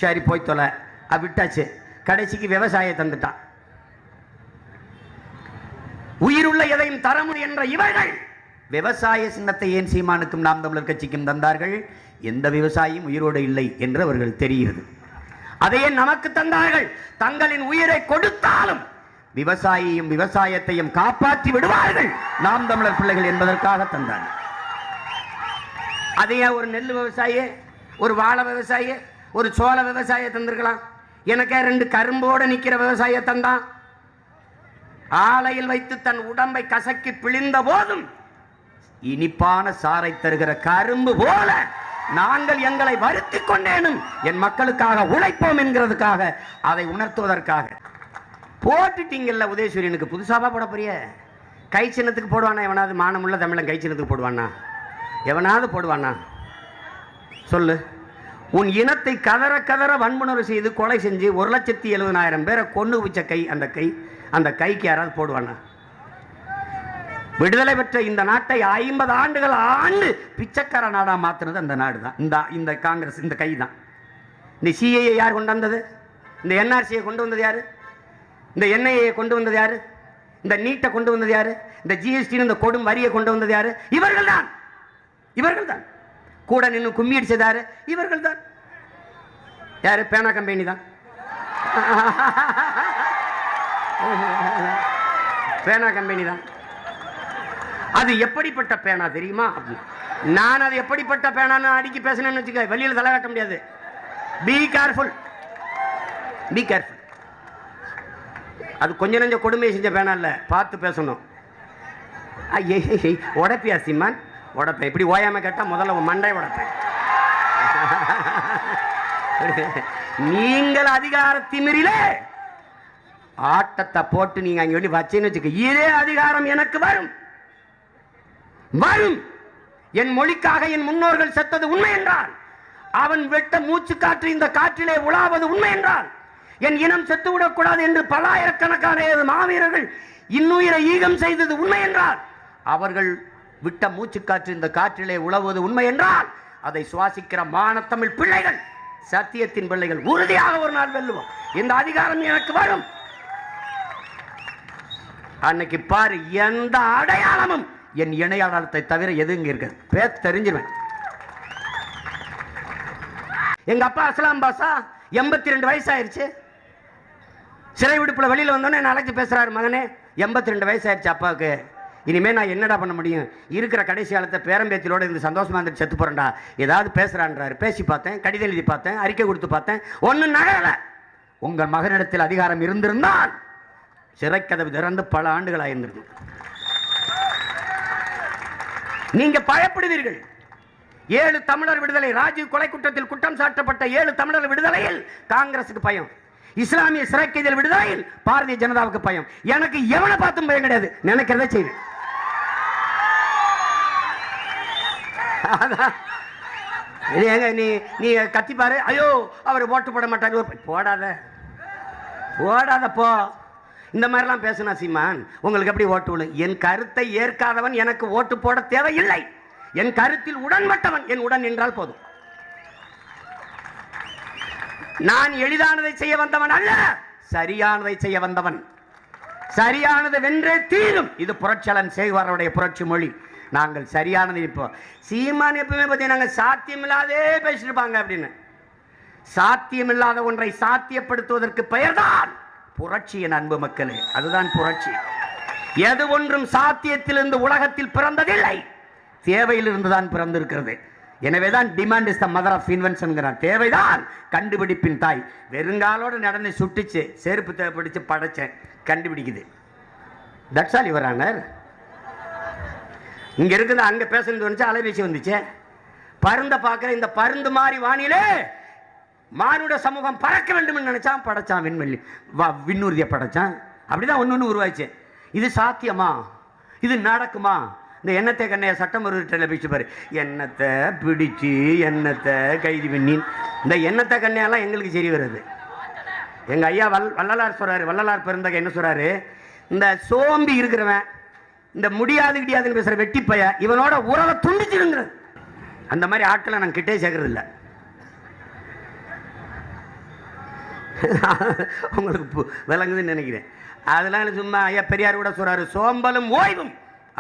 சரி போய் தொலை விட்டாச்சு. கடைசிக்கு விவசாயம் தந்துட்டான். உயிருள்ள எதையும் தர முடியும் என்ற இவர்கள் விவசாய சின்னத்தை ஏன் சீமானுக்கும் நாம் தமிழர் கட்சிக்கும் தந்தார்கள்? எந்த விவசாயியும் உயிரோடு இல்லை என்று அவர்கள் தெரிகிறது. அதையே நமக்கு தந்தார்கள். தங்களின் உயிரை கொடுத்தாலும் விவசாயியும் விவசாயத்தையும் காப்பாற்றி விடுவார்கள் நாம் தமிழர் பிள்ளைகள் என்பதற்காக தந்தார்கள். அதையே ஒரு நெல் விவசாயி, ஒரு வாழை விவசாயி, ஒரு சோள விவசாய தந்திருக்கலாம். எனக்கே 2 கரும்போடு நிற்கிற விவசாய தந்தான். ஆலையில் வைத்து தன் உடம்பை கசக்கி பிழிந்த போதும் இனிப்பான சாறை தருகிற கரும்பு போல நாங்கள் எங்களை வருத்திக் கொண்டேனும் என் மக்களுக்காக உழைப்போம் என்கிறதுக்காக, அதை உணர்த்துவதற்காக போட்டுட்டீங்கல்ல. உதயசூரியனுக்கு புதுசாக போட போறிய? கை சின்னத்துக்கு போடுவானா எவனாவது? மானமுள்ள தமிழன் கை சின்னத்துக்கு போடுவானா? எவனாவது போடுவானா? சொல்லு. உன் இனத்தை கதற வன்முணர்வு செய்து கொலை செஞ்சு 1,70,70,000 பேரை கொண்டு வச்ச கை, அந்த கைக்கு யாராவது போடுவானா? விடுதலை பெற்ற இந்த நாட்டை 50 ஆண்டுகள் ஆண்டு பிச்சைக்கார நாடா மாத்தினது அந்த நாடு தான். இந்த காங்கிரஸ், இந்த கை தான். இந்த சிஏஏ யார் கொண்டு வந்தது? இந்த என்ஆர்சியை கொண்டு வந்தது யாரு? இந்த என்ஐஏ கொண்டு வந்தது யாரு? இந்த நீட்டை கொண்டு வந்தது யாரு? இந்த ஜிஎஸ்டி இந்த கொடும் வரியை கொண்டு வந்தது யாரு? இவர்கள் தான். கூட நின்று கும்மி அடிச்சது யாரு? இவர்கள் தான். யாரு? பேனா கம்பெனி தான். பேனா கம்பெனி தான். அது எப்படிப்பட்ட பேனா தெரியுமா? நான் அது எப்படிப்பட்ட பேனான்னு அடிக்கி பேசணும்னு வச்சுக்க, வெளியில் தலை காட்ட முடியாது. Be careful. அது கொஞ்சம் நெஞ்ச கொடுமையை செஞ்ச பேனா இல்ல, பார்த்து பேசணும். உடப்பியா சீமான்? உடப்பேன். இப்படி ஓயாம கேட்டா முதல்ல மண்டை உடப்பேன். நீங்கள் அதிகார திமிரிலே ஆட்டத்தை போட்டு நீங்க அங்க வச்சேன்னு வச்சுக்க, இதே அதிகாரம் எனக்கு வரும். என் மொழிக்காக என் முன்னோர்கள் செத்தது உண்மை என்றால், அவன் வெட்ட மூச்சு காற்று இந்த காற்றிலே உலாவது உண்மை என்றால், என் இனம் செத்துவிடக்கூடாது என்று பல்லாயிரக்கணக்கான மாவீரர்கள் இன்னுயிரை ஈகம் செய்தது உண்மை என்றால், அவர்கள் விட்ட மூச்சு காற்று இந்த காற்றிலே உழவுவது உண்மை என்றால், அதை சுவாசிக்கிற மானத்தமிழ் பிள்ளைகள், சத்தியத்தின் பிள்ளைகள் உறுதியாக ஒரு நாள் வெல்லுவோம். இந்த அதிகாரம் எனக்கு வரும். அன்னைக்கு பாரு, எந்த அடையாளமும் என் இணை அடையாளத்தை தவிர எது இங்க இருக்கு பேர் தெரிஞ்சிருவேன். எங்க அப்பா அஸ்லாம் பாஷா 82 வயசாயிருச்சு. சிறை விடுப்புல வெளியில வந்தோன்னே என்ன அழைச்சி பேசுறாரு, மகனே 82 வயசாயிருச்சு அப்பாவுக்கு, இனிமே நான் என்னடா பண்ண முடியும், இருக்கிற கடைசி காலத்தை பேரம்பேத்திலோட இருந்து சந்தோஷமா இருந்து செத்து போறேன்டா, ஏதாவது பேசுறான்றாரு. பேசி பார்த்தேன், கடிதம் எழுதி பார்த்தேன், அறிக்கை கொடுத்து பார்த்தேன், ஒன்னும் நகரல. உங்கள் மகனிடத்தில் அதிகாரம் இருந்திருந்தால் சிறைக்கதவு திறந்து பல ஆண்டுகள் ஆயிருந்திருக்கு. நீங்க பயப்படுவீர்கள். 7 தமிழர் விடுதலை, ராஜீவ் கொலை குற்றத்தில் குற்றம் சாட்டப்பட்ட 7 தமிழர் விடுதலையில் காங்கிரசுக்கு பயம், இஸ்லாமிய சிறை கைதிகள் விடுதலையில் பாரதிய ஜனதாவுக்கு பயம். எனக்கு எவனை பார்த்தும் பயம் கிடையாது, நினைக்கிறத செய்வேன். நீ கத்திப்பாரு, ஐயோ அவர் ஓட்டு போட மாட்டாங்க, போடாத போடாத போ, இந்த மாதிரிலாம் பேசுனா சீமான் உங்களுக்கு எப்படி ஓட்டு விழும்? என் கருத்தை ஏற்காதவன் எனக்கு ஓட்டு போட தேவையில்லை. என் கருத்தில் உடன்பட்டவன் என் உடன் நின்றால் போதும். நான் எளிதானதை செய்ய வந்தவன் அல்ல, சரியானதை செய்ய வந்தவன். சரியானது வென்றே தீரும். இது புரட்சியாளன் சேகுவாருடைய புரட்சி மொழி. நாங்கள் சரியானது. இப்போ சீமான் எப்பவுமே பார்த்தீங்கன்னா சாத்தியமில்லாதே பேசிருப்பாங்க அப்படின்னு. சாத்தியமில்லாத ஒன்றை சாத்தியப்படுத்துவதற்கு பெயர்தான் புரட்சி. என் அன்பு மக்களே, அதுதான் புரட்சி. எது ஒன்றும் சாத்தியத்திலிருந்து உலகத்தில் பிறந்ததில்லை, தேவையிலிருந்து தான் பிறந்திருக்கிறது. எனவேதான் demand is the mother of invention. தேவைதான் கண்டுபிடிப்பின் தாய். வெறுங்காலோடு நடந்து சுட்டுச்சு, செருப்பு தேவைப்பிடிச்சு படைச்சேன், கண்டுபிடிக்குது. That's all your honour. இங்க இருக்குது, அங்க பேசணும்னு வந்துச்சு, அலைபேசி வந்துச்சு. பருந்த பார்க்கிற இந்த பருந்து மாதிரி வானிலே மானுட சமூகம் பறக்க வேண்டும் நினைச்சான், படைச்சான். விண்வெளி விண்ணூர்தியை படைச்சான். அப்படிதான் ஒன்னு உருவாச்சு. இது சாத்தியமா? இது நடக்குமா? இந்த எண்ணத்தை கண்ணைய சட்டம் ஒரு பிடிச்சு பாரு, எண்ணத்தை பிடிச்சு எண்ணத்தை கைது பண்ணி, இந்த எண்ணத்தை கண்ணையெல்லாம் எங்களுக்கு சரி வருது. எங்க ஐயா வள்ளலார் சொல்றாரு, வள்ளலார் பிறந்தக என்ன சொல்றாரு, இந்த சோம்பி இருக்கிறவன், இந்த முடியாது கிடையாதுன்னு பேசுற வெட்டிப்பைய, இவனோட உறவை துண்டிச்சிருங்கிறது. அந்த மாதிரி ஆட்களை நான் கிட்டே சேர்க்கறது இல்லை. உங்களுக்கு விளங்குதுன்னு நினைக்கிறேன். அதெல்லாம் சும்மா ஐயா பெரியார் கூட சொல்றாரு, சோம்பலும் ஓய்வும்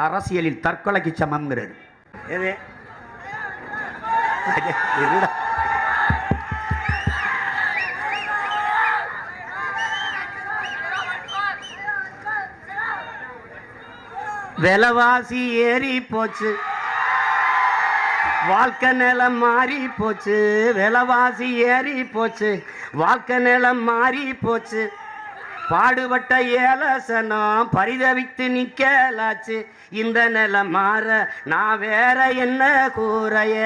அரசியலில் தற்கொலைக்கு சமம்ங்கிறாரு. எது விலைவாசி ஏறி போச்சு, வாழ்க்கை நிலம் மாறி போச்சு. விலைவாசி ஏறி போச்சு, வாழ்க்கை நிலம் மாறி போச்சு. பாடுபட்ட ஏலசனம் பரிதவித்து நிக்கலாச்சு. இந்த நிலம் மாற நான் வேற என்ன கூறைய,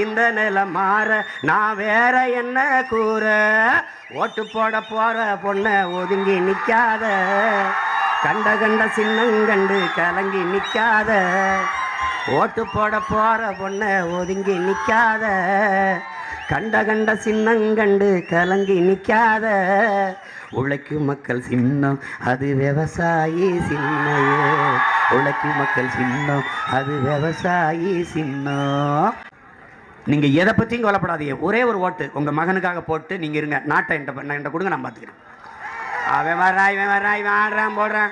இந்த நிலம் மாற நான் வேற என்ன கூற. ஓட்டு போட போற பொண்ண ஒதுங்கி நிக்காத, கண்ட கண்ட சின்னங்கண்டு கலங்கி நிக்காத. ஓட்டு போட போற பொண்ண ஒதுங்கி நிக்காத, கண்ட கண்ட சின்னங்கண்டு கலங்கி நிக்காத. உழைக்கும் மக்கள் சின்னம் அது விவசாயி சின்னையே, உழைக்கும் மக்கள் சின்னம் அது விவசாயி சின்னம். நீங்க எதை பற்றியும் கவலைப்படாதீங்க. ஒரே ஒரு ஓட்டு உங்க மகனுக்காக போட்டு நீங்க இருங்க. நாட்டை என்கிட்ட கொடுங்க, நான் பார்த்துக்கிறேன். அவன் வர்றான், இவன் வர்றான், இவன் ஆடுறான் போடுறான்.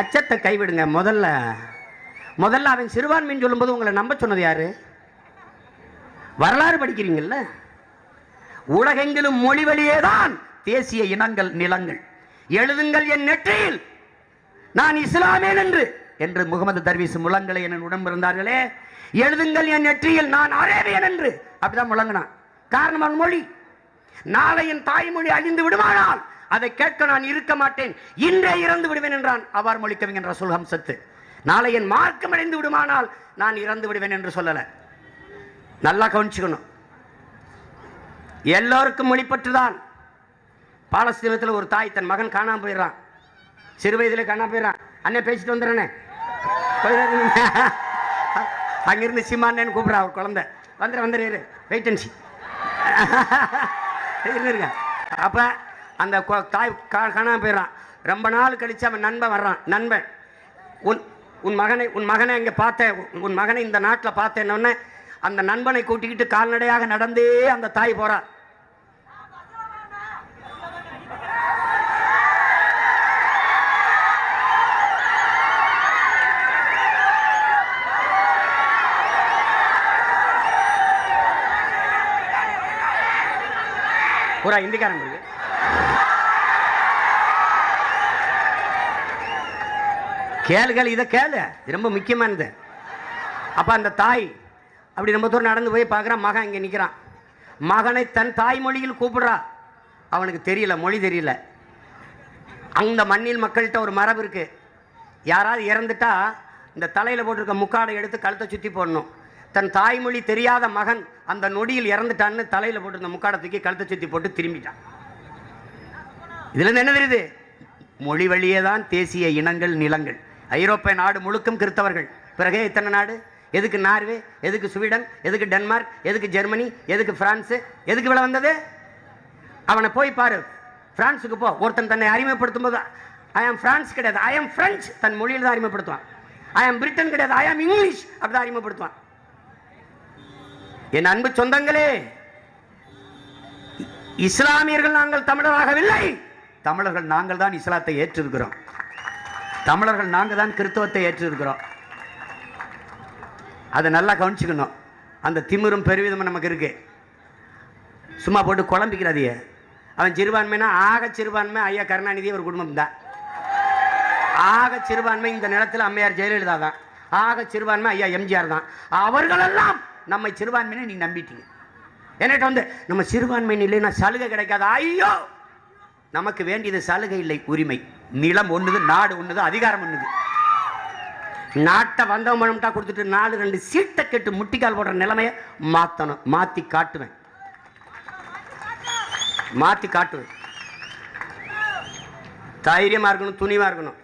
அச்சத்தை கைவிடுங்க. முதல்ல அவன் சிறுபான்மைன்னு சொல்லும்போது உங்களை நம்ப சொன்னது யாரு? வரலாறு படிக்கிறீங்கல்ல. உலகெங்கிலும் மொழி வழியேதான் தேசிய இனங்கள் நிலங்கள். எழுதுங்கள் என் நெற்றியில் நான் இஸ்லாமியன் என்று முகமது தர்வீஸ் முழங்களை என் உடம்பு இருந்தார்களே, எழுதுங்கள் என் நெற்றியில் நான் அரேபியன் என்று. அப்படிதான் முழங்கினான். காரணம் அவன் மொழி. நாளை என் தாய்மொழி அழிந்து விடுமானால் அதை கேட்க நான் இருக்க மாட்டேன், இன்றே இறந்து விடுவேன் என்றான் அவ்வாறு மொழி கவிஞர் ரசூல் ஹம்சத்து. நாளை என் மார்க்கம் அடைந்து விடுமானால் நான் இறந்து விடுவேன் என்று சொல்லல. நல்லா கவனிச்சுக்கணும். எல்லோருக்கும் மொழிப்பற்றுதான். பாலஸ்தீனத்தில் ஒரு தாய் தன் மகன் காணாம போயிடறான், சிறு வயதிலே காணாம போயிடறான். அண்ணே பேசிட்டு வந்துடுறேனே, அங்கிருந்து சீமானேன்னு கூப்பிட்றா ஒரு குழந்தை. வந்துரு வெயிட் அண்ட் சி இருங்க. அப்போ அந்த தாய் காணாமல் போயிடறான். ரொம்ப நாள் கழித்து அவன் நண்பன் வர்றான். நண்பன், உன் மகனை இங்கே பார்த்தேன், உன் மகனை இந்த நாட்டில் பார்த்தேன்னொன்னே அந்த நண்பனை கூட்டிக்கிட்டு கால்நடையாக நடந்தே அந்த தாய் போறா. பூரா இந்திக்காரன் இருக்கு. கேளுகள், இதை கேளு, ரொம்ப முக்கியமானது. அப்போ அந்த தாய் அப்படி ரொம்ப தூரம் நடந்து போய் பார்க்குறான். மகன் இங்கே நிற்கிறான். மகனை தன் தாய்மொழியில் கூப்பிடுறா. அவனுக்கு தெரியல, மொழி தெரியல. அந்த மண்ணில் மக்கள்கிட்ட ஒரு மரபு இருக்கு. யாராவது இறந்துட்டா இந்த தலையில் போட்டிருக்க முக்காடை எடுத்து கழுத்தை சுற்றி போடணும். தன் தாய்மொழி தெரியாத மகன் அந்த நொடியில் இறந்துட்டான்னு தலையில் போட்டு இந்த முக்காடை தூக்கி கழுத்தை சுற்றி போட்டு திரும்பிட்டான். இதுல என்ன தெரியுது? மொழி வழியே தான் தேசிய இனங்கள், நிலங்கள். ஐரோப்பிய நாடு முழுக்கும் கிறிஸ்தவர்கள். பிறகு இத்தனை நாடு எதுக்கு? நார்வே எதுக்கு? ஸ்வீடன் எதுக்கு? டென்மார்க் எதுக்கு? ஜெர்மனி எதுக்கு? பிரான்ஸ் எதுக்கு இவ்வளவு வந்தது? அவனை போய் பாரு, பிரான்ஸுக்கு போ. ஒருத்தன் தன்னை அறிமுகப்படுத்தும் போது ஐ ஆம் பிரான்ஸ் கிடையாது, ஐ ஆம் பிரெஞ்சு தன் மொழியில் தான் அறிமுகப்படுத்துவான். ஐ ஆம் பிரிட்டன் கிடையாது, ஐ ஆம் இங்கிலீஷ் அப்படிதான் அறிமுகப்படுத்துவான். என் அன்பு சொந்தங்களே, இஸ்லாமியர்கள் நாங்கள் தமிழராகவில்லை. தமிழர்கள் நாங்கள் தான் இஸ்லாத்தை ஏற்றிருக்கிறோம். தமிழர்கள் நாங்கள் தான் கிறிஸ்தவத்தை ஏற்றிருக்கிறோம். அதை நல்லா கவனிச்சுக்கணும். அந்த திமிரும் பெருவிதமும் நமக்கு இருக்கு. சும்மா போட்டு குழம்பிக்கிறாதிய. அவன் சிறுபான்மைனா ஆக சிறுபான்மை ஐயா கருணாநிதி ஒரு குடும்பம் தான். ஆக சிறுபான்மை இந்த நிலத்தில் அம்மையார் ஜெயலலிதா தான். ஆக சிறுபான்மை ஐயா எம்ஜிஆர் தான். அவர்களெல்லாம் நம்மை சிறுபான்மையை நீங்க நம்பிட்டீங்க. என்கிட்ட வந்து நம்ம சிறுபான்மை இல்லைன்னா சலுகை கிடைக்காது. ஐயோ, நமக்கு வேண்டியது சலுகை இல்லை, உரிமை. நிலம் ஒண்ணுது, நாடு ஒண்ணுது, அதிகாரம் ஒண்ணுது. நாட்டை வந்தவன் கொடுத்துட்டு 4-2 சீட்டை கெட்டு முட்டிக்கால் போடுற நிலைமையை மாற்றணும். மாற்றி காட்டுவேன். தைரியமா இருக்கணும், துணிவா இருக்கணும்.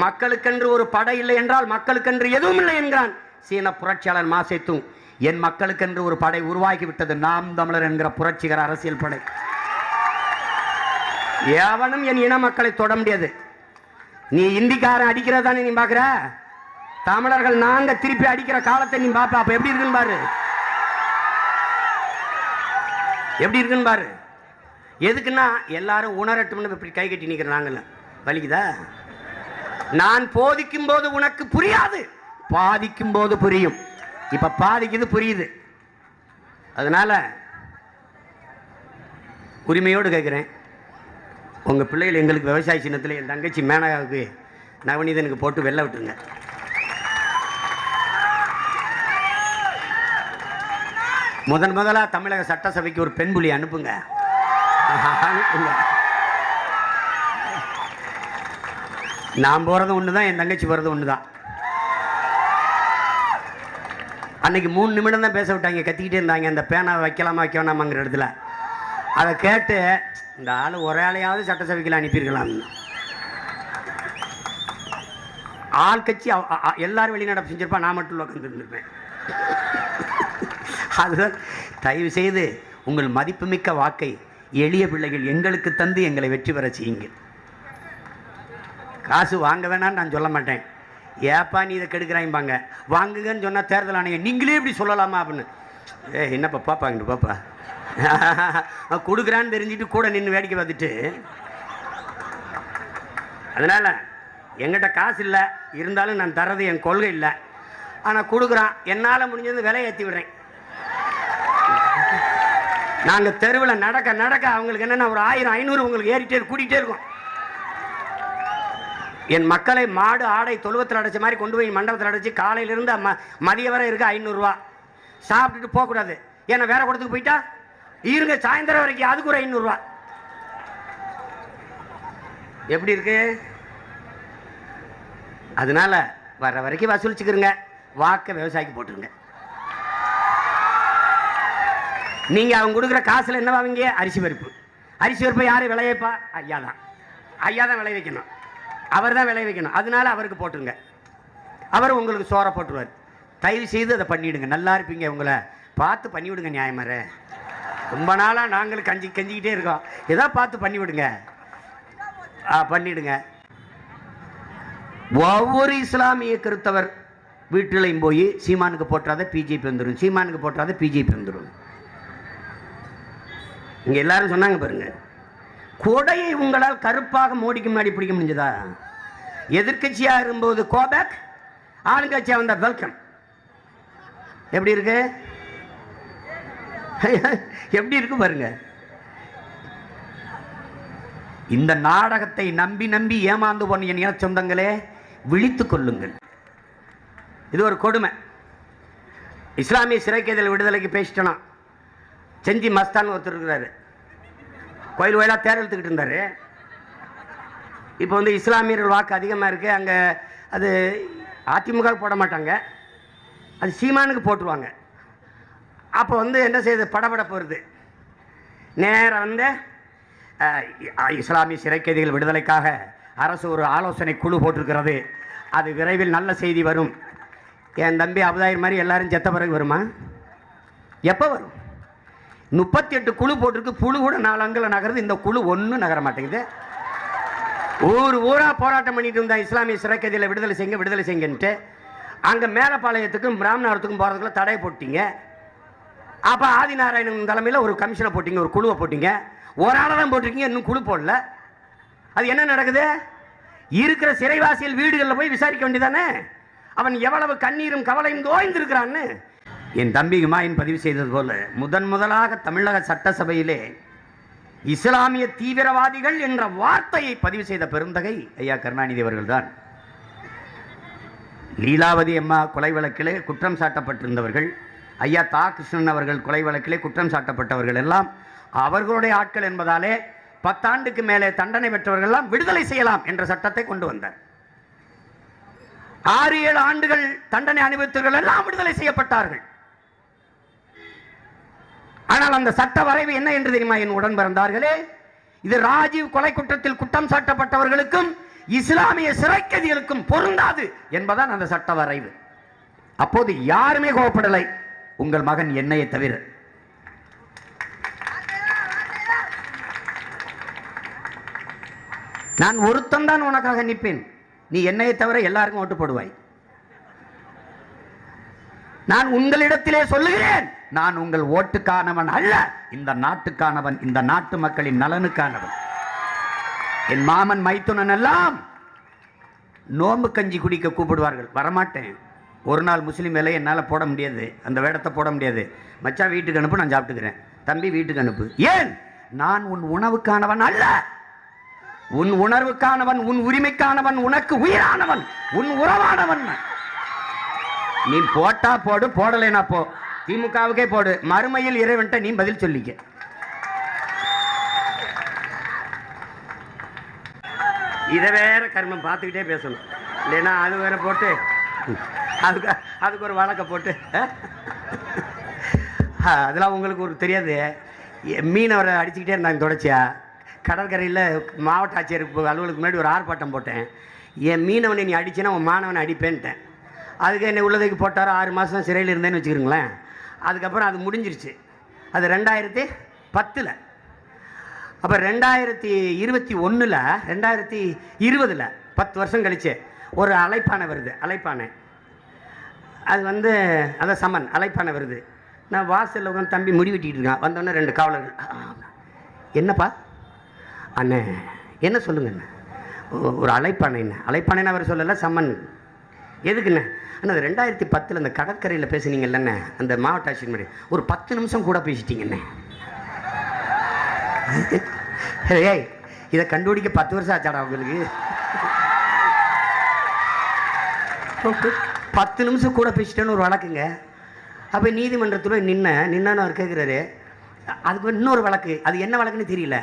மக்களுக்கென்று ஒரு படை இல்லை என்றால் மக்களுக்கென்று எதுவும் இல்லை என்கிறான் சீன புரட்சியாளர் மாசேத்துங். என் மக்களுக்கென்று ஒரு படை உருவாக்கி விட்டது நாம் தமிழர் என்கிற புரட்சிகர அரசியல் படை. எவனும் என் இன மக்களை தொட முடியாது. நீ இந்திக்காரன் அடிக்கிறதானே நீ பாக்குற. தமிழர்கள் நாங்க திருப்பி அடிக்கிற காலத்தை நீ பாப்ப. அப்ப எப்படி இருக்குன்னு பாரு, எப்படி இருக்குன்னு பாரு. எதுக்குன்னா எல்லாரும் உணரட்டும்னு இப்படி கை கட்டி நிக்கிற நாங்கள்ல. வலிக்குதா? நான் போதிக்கும் போது உனக்கு புரியாது, பாதிக்கும் போது புரியும். இப்ப பாதிக்குது, புரியுது. அதனால உரிமையோடு கேட்கிறேன், உங்க பிள்ளைகள் எங்களுக்கு விவசாய சின்னத்தில் என் தங்கச்சி மேனகாவுக்கு நவநீதனுக்கு போட்டு வெள்ள விட்டுருங்க. முதலா தமிழக சட்டசபைக்கு ஒரு பெண் புலி அனுப்புங்க. நான் போறது ஒண்ணுதான், என் தங்கச்சி போறது ஒண்ணுதான். அன்னைக்கு 3 நிமிடம் தான் பேச விட்டாங்க. கத்திக்கிட்டே இருந்தாங்க, அந்த பேனா வைக்கலாமா வைக்க வேணாமாங்கிற இடத்துல. அதை கேட்டு இந்த ஆளு ஒரே ஆளையாவது சட்டசபைக்கு அனுப்பியிருக்கலாம். ஆள் கட்சி எல்லாரும் வெளிநடப்பு செஞ்சிருப்பா, நான் மட்டும் உட்காந்துருப்பேன். அதுதான் தயவு செய்து உங்கள் மதிப்புமிக்க வாக்கை எளிய பிள்ளைகள் எங்களுக்கு தந்து எங்களை வெற்றி பெற செய்யுங்க. காசு வாங்க வேணான்னு நான் சொல்ல மாட்டேன். ஏப்பா நீ இதை கெடுக்கிறாய்பாங்க, வாங்குங்கன்னு சொன்னால் தேர்தல் ஆணையம் நீங்களே இப்படி சொல்லலாமா அப்படின்னு. என்னப்பா பாப்பாங்க பாப்பா கொடுக்குறான்னு தெரிஞ்சுட்டு கூட நின்று வேடிக்கை பார்த்துட்டு. அதனால எங்கிட்ட காசு இல்லை, இருந்தாலும் நான் தர்றது என் கொள்கை இல்லை. ஆனால் கொடுக்குறான், என்னால் முடிஞ்சது விலை ஏற்றி விடுறேன். நாங்கள் தெருவில் நடக்க நடக்க அவங்களுக்கு என்னென்ன ஒரு 1000-500 உங்களுக்கு ஏறிட்டே கூட்டிகிட்டே இருக்கும். என் மக்களை மாடு ஆடை தொழுவத்தில் அடைச்ச மாதிரி கொண்டு போய் மண்டபத்தில் அடைச்சி காலையிலிருந்து மதிய வரை இருக்கு 500 ரூபா. சாப்பிட்டுட்டு போகக்கூடாது, ஏன்னா வேற கூடத்துக்கு போயிட்டா இருங்க சாயந்தரம் வரைக்கும், அதுக்கு ஒரு 500 ரூபா. எப்படி இருக்கு? அதனால வர வரைக்கும் வசூலிச்சுக்கிறங்க, வாக்க விவசாயிக்கு போட்டுருங்க. நீங்க அவங்க கொடுக்குற காசுல என்ன வாங்க? அரிசி பருப்பு. அரிசி பருப்பை யாரு விளையப்பா? ஐயா தான். ஐயா தான் விளைய வைக்கணும், அவர் தான் விளைய வைக்கணும். அதனால அவருக்கு போட்டுருங்க, அவர் உங்களுக்கு சோறை போட்டுருவார். தயவு செய்து அதை பண்ணிவிடுங்க. நல்லா இருப்பீங்க. உங்களை பார்த்து பண்ணிவிடுங்க. நியாயமார ரொம்ப நாளாக நாங்களும் கஞ்சிக்கிட்டே இருக்கோம். ஏதோ பார்த்து பண்ணிவிடுங்க. பண்ணிவிடுங்க. ஒவ்வொரு இஸ்லாமிய கிறிஸ்தவர் வீட்டிலையும் போய் சீமானுக்கு போட்டாத பிஜேபி வந்துடும், சீமானுக்கு போட்டாத பிஜேபி வந்துடும். இங்கே எல்லாரும் சொன்னாங்க பாருங்க, கொடையை உங்களால் கருப்பாக மோடிக்கு முன்னாடி பிடிக்க முடிஞ்சதா? எதிர்கட்சியாக இருக்கும்போது கோபேக், ஆளுங்கட்சியாக வந்த வெல்கம். எப்படி இருக்கு? எப்படி இருக்கு பாருங்க. இந்த நாடகத்தை நம்பி நம்பி ஏமாந்து போன என் இன சொந்தங்களே, விழித்துக் கொள்ளுங்கள். இது ஒரு கொடுமை. இஸ்லாமிய சிறைக்கைதில் விடுதலைக்கு பேசிட்டோம். செஞ்சி மஸ்தான் ஒருத்தர் இருக்கிறாரு, கோயில் கோயிலாக தேர் எடுத்துக்கிட்டு இருந்தார். இப்போ வந்து இஸ்லாமியர்கள் வாக்கு அதிகமாக இருக்குது அங்கே. அது அதிமுக போட மாட்டாங்க, அது சீமானுக்கு போட்டுருவாங்க. அப்போ வந்து என்ன செய்யுது, படபடப்பு வருது. நேரம் வந்து இஸ்லாமிய சிறைக்கைதிகள் விடுதலைக்காக அரசு ஒரு ஆலோசனை குழு போட்டிருக்கிறது, அது விரைவில் நல்ல செய்தி வரும். என் தம்பி அபுதாயிர் மாதிரி எல்லாரும் செத்த பிறகு வருமா? எப்போ வரும்? 38 குழு போட்டிருக்கு, புழு கூட 4 அங்குல நகருது, இந்த குழு ஒன்றும் நகர மாட்டேங்குது. ஊராக போராட்டம் பண்ணிட்டு இருந்தா இஸ்லாமிய சிறைக்கைதிகளை விடுதலை செய்யுங்கன்ட்டு. அங்கே மேலப்பாளையத்துக்கும் பிராமணத்துக்கும் போகிறதுக்குள்ள தடை போட்டீங்க. அப்போ ஆதிநாராயணன் தலைமையில் ஒரு கமிஷனை போட்டிங்க, ஒரு குழுவை போட்டிங்க. ஒரு ஆளை தான் போட்டிருக்கீங்க, இன்னும் குழு போடல. அது என்ன நடக்குது? இருக்கிற சிறைவாசிகள் வீடுகளில் போய் விசாரிக்க வேண்டியதானே, அவன் எவ்வளவு கண்ணீரும் கவலையும் தோய்ந்திருக்கிறான்னு. என் தம்பிக்கு மாயின் பதிவு செய்தது போல முதலாக தமிழக சட்டசபையிலே இஸ்லாமிய தீவிரவாதிகள் என்ற வார்த்தையை பதிவு செய்த பெருந்தகை ஐயா கருணாநிதி அவர்கள்தான். லீலாவதி அம்மா கொலை வழக்கிலே குற்றம் சாட்டப்பட்டிருந்தவர்கள், ஐயா தா கிருஷ்ணன் அவர்கள் கொலை வழக்கிலே குற்றம் சாட்டப்பட்டவர்கள் எல்லாம் அவர்களுடைய ஆட்கள் என்பதாலே 10 ஆண்டுக்கு மேலே தண்டனை பெற்றவர்கள் எல்லாம் விடுதலை செய்யலாம் என்ற சட்டத்தை கொண்டு வந்தார். 6-7 ஆண்டுகள் தண்டனை அனுபவித்தவர்கள் எல்லாம் விடுதலை செய்யப்பட்டார்கள். ஆனால் அந்த சட்ட வரைவு என்ன என்று தெரியுமா என் உடன் பிறந்தார்களே? இது ராஜீவ் கொலை குற்றத்தில் குற்றம் சாட்டப்பட்டவர்களுக்கும் இஸ்லாமிய சிறைக்கைதிகளுக்கும் பொருந்தாது என்பதான் அந்த சட்ட வரைவு. அப்போது யாருமே கோபப்படலை, உங்கள் மகன் என்னையை தவிர. நான் ஒருத்தன் தான் உனக்காக நிற்பேன், நீ என்னையை தவிர எல்லாருக்கும் ஓட்டு போடுவாய். நான் உங்களிடத்திலே சொல்லுகிறேன், நான் உங்கள் ஓட்டுக்கானவன் அல்ல, இந்த நாட்டுக்கானவன், இந்த நாட்டு மக்களின் நலனுக்கானவன். என் மாமன் மைத்துனன் எல்லாம் நோம்பு கஞ்சி குடிக்க கூப்பிடுவார்கள், வரமாட்டேன். ஒரு நாள் முஸ்லீம் வேலை என்னால் போட முடியாது, அந்த வேடத்தை போட முடியாது. மச்சான் வீட்டுக்கு அனுப்பு, நான் சாப்பிட்டுக்கிறேன். தம்பி வீட்டுக்கு அனுப்பு. ஏன்? நான் உன் உணவுக்கானவன் அல்ல, உன் உணர்வுக்கானவன், உன் உரிமைக்கானவன், உனக்கு உயிரானவன், உன் உறவானவன். நீ போட்டா போடு, போடலைனா போ, திமுகவுக்கே போடு, மறுமையில் இறைவன்ட்ட நீ பதில் சொல்லிக்க. இதை வேற கர்மம் பார்த்துக்கிட்டே பேசணும், இல்லைன்னா அது வேற போட்டு அதுக்கு ஒரு வழக்கை போட்டு அதெல்லாம் உங்களுக்கு ஒரு தெரியாது. மீனவரை அடிச்சுக்கிட்டே இருந்தாங்க தொடர்ச்சியா. கடற்கரையில் மாவட்ட ஆட்சியர் அலுவலுக்கு முன்னாடி ஒரு ஆர்ப்பாட்டம் போட்டேன். என் மீனவனை நீ அடிச்சேன்னா உன் மாணவனை அடிப்பேன்ட்டேன். அதுக்கு என்னை உள்ளதைக்கு போட்டார். 6 மாதம் சிறையில் இருந்தேன்னு வச்சுக்கிறீங்களேன். அதுக்கப்புறம் அது முடிஞ்சிருச்சு. அது 2010. அப்போ 2021 2020 10 வருஷம் கழிச்சு ஒரு அழைப்பானை வருது. அழைப்பானை அது வந்து அதான் சமன் அழைப்பானை வருது. நான் வாசலில் உட்காந்து தம்பி முடி வெட்டிகிட்டு இருக்கான். வந்தோடனே 2 காவலர்கள், என்னப்பா அண்ணே என்ன சொல்லுங்கண்ணே? ஒரு அழைப்பானைண்ணே. அழைப்பானைன்னு அவர் சொல்லலை, சம்மன். எதுக்குண்ணே? அண்ணா அது 2010 அந்த கடற்கரையில் பேசுனீங்கல்லண்ணே, அந்த மாவட்ட ஆட்சியர் முன்னாடி ஒரு 10 நிமிஷம் கூட பேசிட்டீங்கண்ணே. ஏய், இதை கண்டுபிடிக்க 10 வருஷம் ஆச்சாடா உங்களுக்கு? 10 நிமிஷம் கூட பேசிட்டேன்னு ஒரு வழக்குங்க. அப்போ நீதிமன்றத்தில் நின்னு அவர் கேட்குறாரு, அதுக்கு இன்னொரு வழக்கு, அது என்ன வழக்குன்னு தெரியல,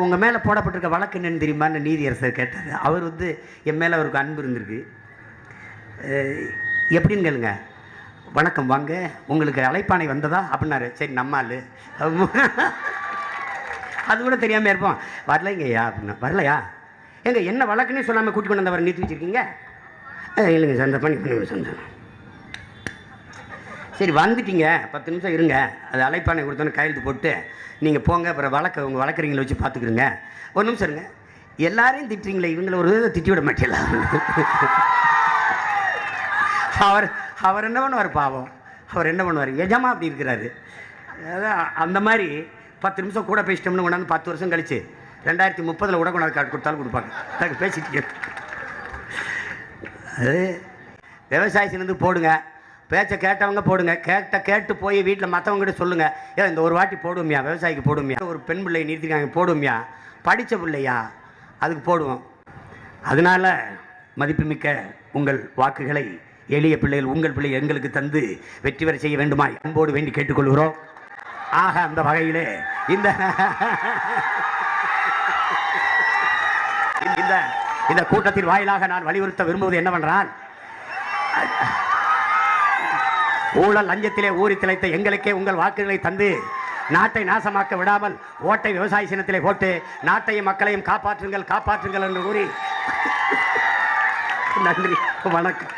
உங்கள் மேலே போடப்பட்டிருக்க வழக்கு என்னன்னு தெரியுமான்னு நீதியரசர் கேட்டார். அவர் வந்து என் மேலே அவருக்கு அன்பு இருந்திருக்கு. எப்படின்னு கேளுங்க. வணக்கம், வாங்க, உங்களுக்கு அழைப்பானை வந்ததா அப்படின்னாரு. சரி நம்மால் அது கூட தெரியாமல் இருப்போம். வரலைங்கய்யா அப்படின்னா. வரலையா? எங்க என்ன வழக்குன்னு சொல்லாமல் கூட்டி கொண்டு வந்தவரை நிறுத்தி வச்சுருக்கீங்க? இல்லைங்க சார், இந்த பண்ணி சந்தோஷம். சரி வந்துட்டீங்க, 10 நிமிஷம் இருங்க, அது அழைப்பானை கொடுத்தோன்னு கையெழுத்து போட்டு நீங்கள் போங்க, அப்புறம் உங்கள் வழக்கறிஞங்களை வச்சு பார்த்துக்குறீங்க, ஒரு நிமிஷம் இருங்க. எல்லாரையும் திட்டுறீங்களே, இவங்களை ஒரு இதை திட்டி விட மாட்டேல. அவர் என்ன பண்ணுவார் பாவம், அவர் என்ன பண்ணுவார், எஜமா அப்படி இருக்கிறாரு. அதான் அந்த மாதிரி 10 நிமிஷம் கூட பேசிட்டோம்னு கொண்டாந்து 10 வருஷம் கழிச்சு 2030 கூட கொண்டாந்து கார்டு கொடுத்தாலும் கொடுப்பாங்க. அதுக்கு பேசிட்டு அது விவசாயத்திலேருந்து போடுங்க, பேச்சை கேட்டவங்க போடுங்க, கேட்டு போய் வீட்டில் மற்றவங்ககிட்ட சொல்லுங்கள், ஏன் இந்த ஒரு வாட்டி போடுவோம்யா, விவசாயிக்கு போடுவோம்யா, ஒரு பெண் பிள்ளையை நிறுத்திருக்காங்க போடுவோம்யா, படித்த பிள்ளையா அதுக்கு போடுவோம். அதனால் மதிப்புமிக்க உங்கள் வாக்குகளை எளிய பிள்ளைகள், உங்கள் பிள்ளை எங்களுக்கு தந்து வெற்றி பெற செய்ய வேண்டுமா அன்போடு வேண்டி கேட்டுக்கொள்கிறோம். ஆக அந்த வகையிலே இந்த கூட்டத்தின் வாயிலாக நான் வலியுறுத்த விரும்புவது என்னவென்றால், ஊழல் லஞ்சத்திலே ஊறி திளைத்த எங்களுக்கே உங்கள் வாக்குகளை தந்து நாட்டை நாசமாக்க விடாமல் ஓட்டை விவசாய சின்னத்திலே போட்டு நாட்டையும் மக்களையும் காப்பாற்றுங்கள் என்று கூறி நன்றி, வணக்கம்.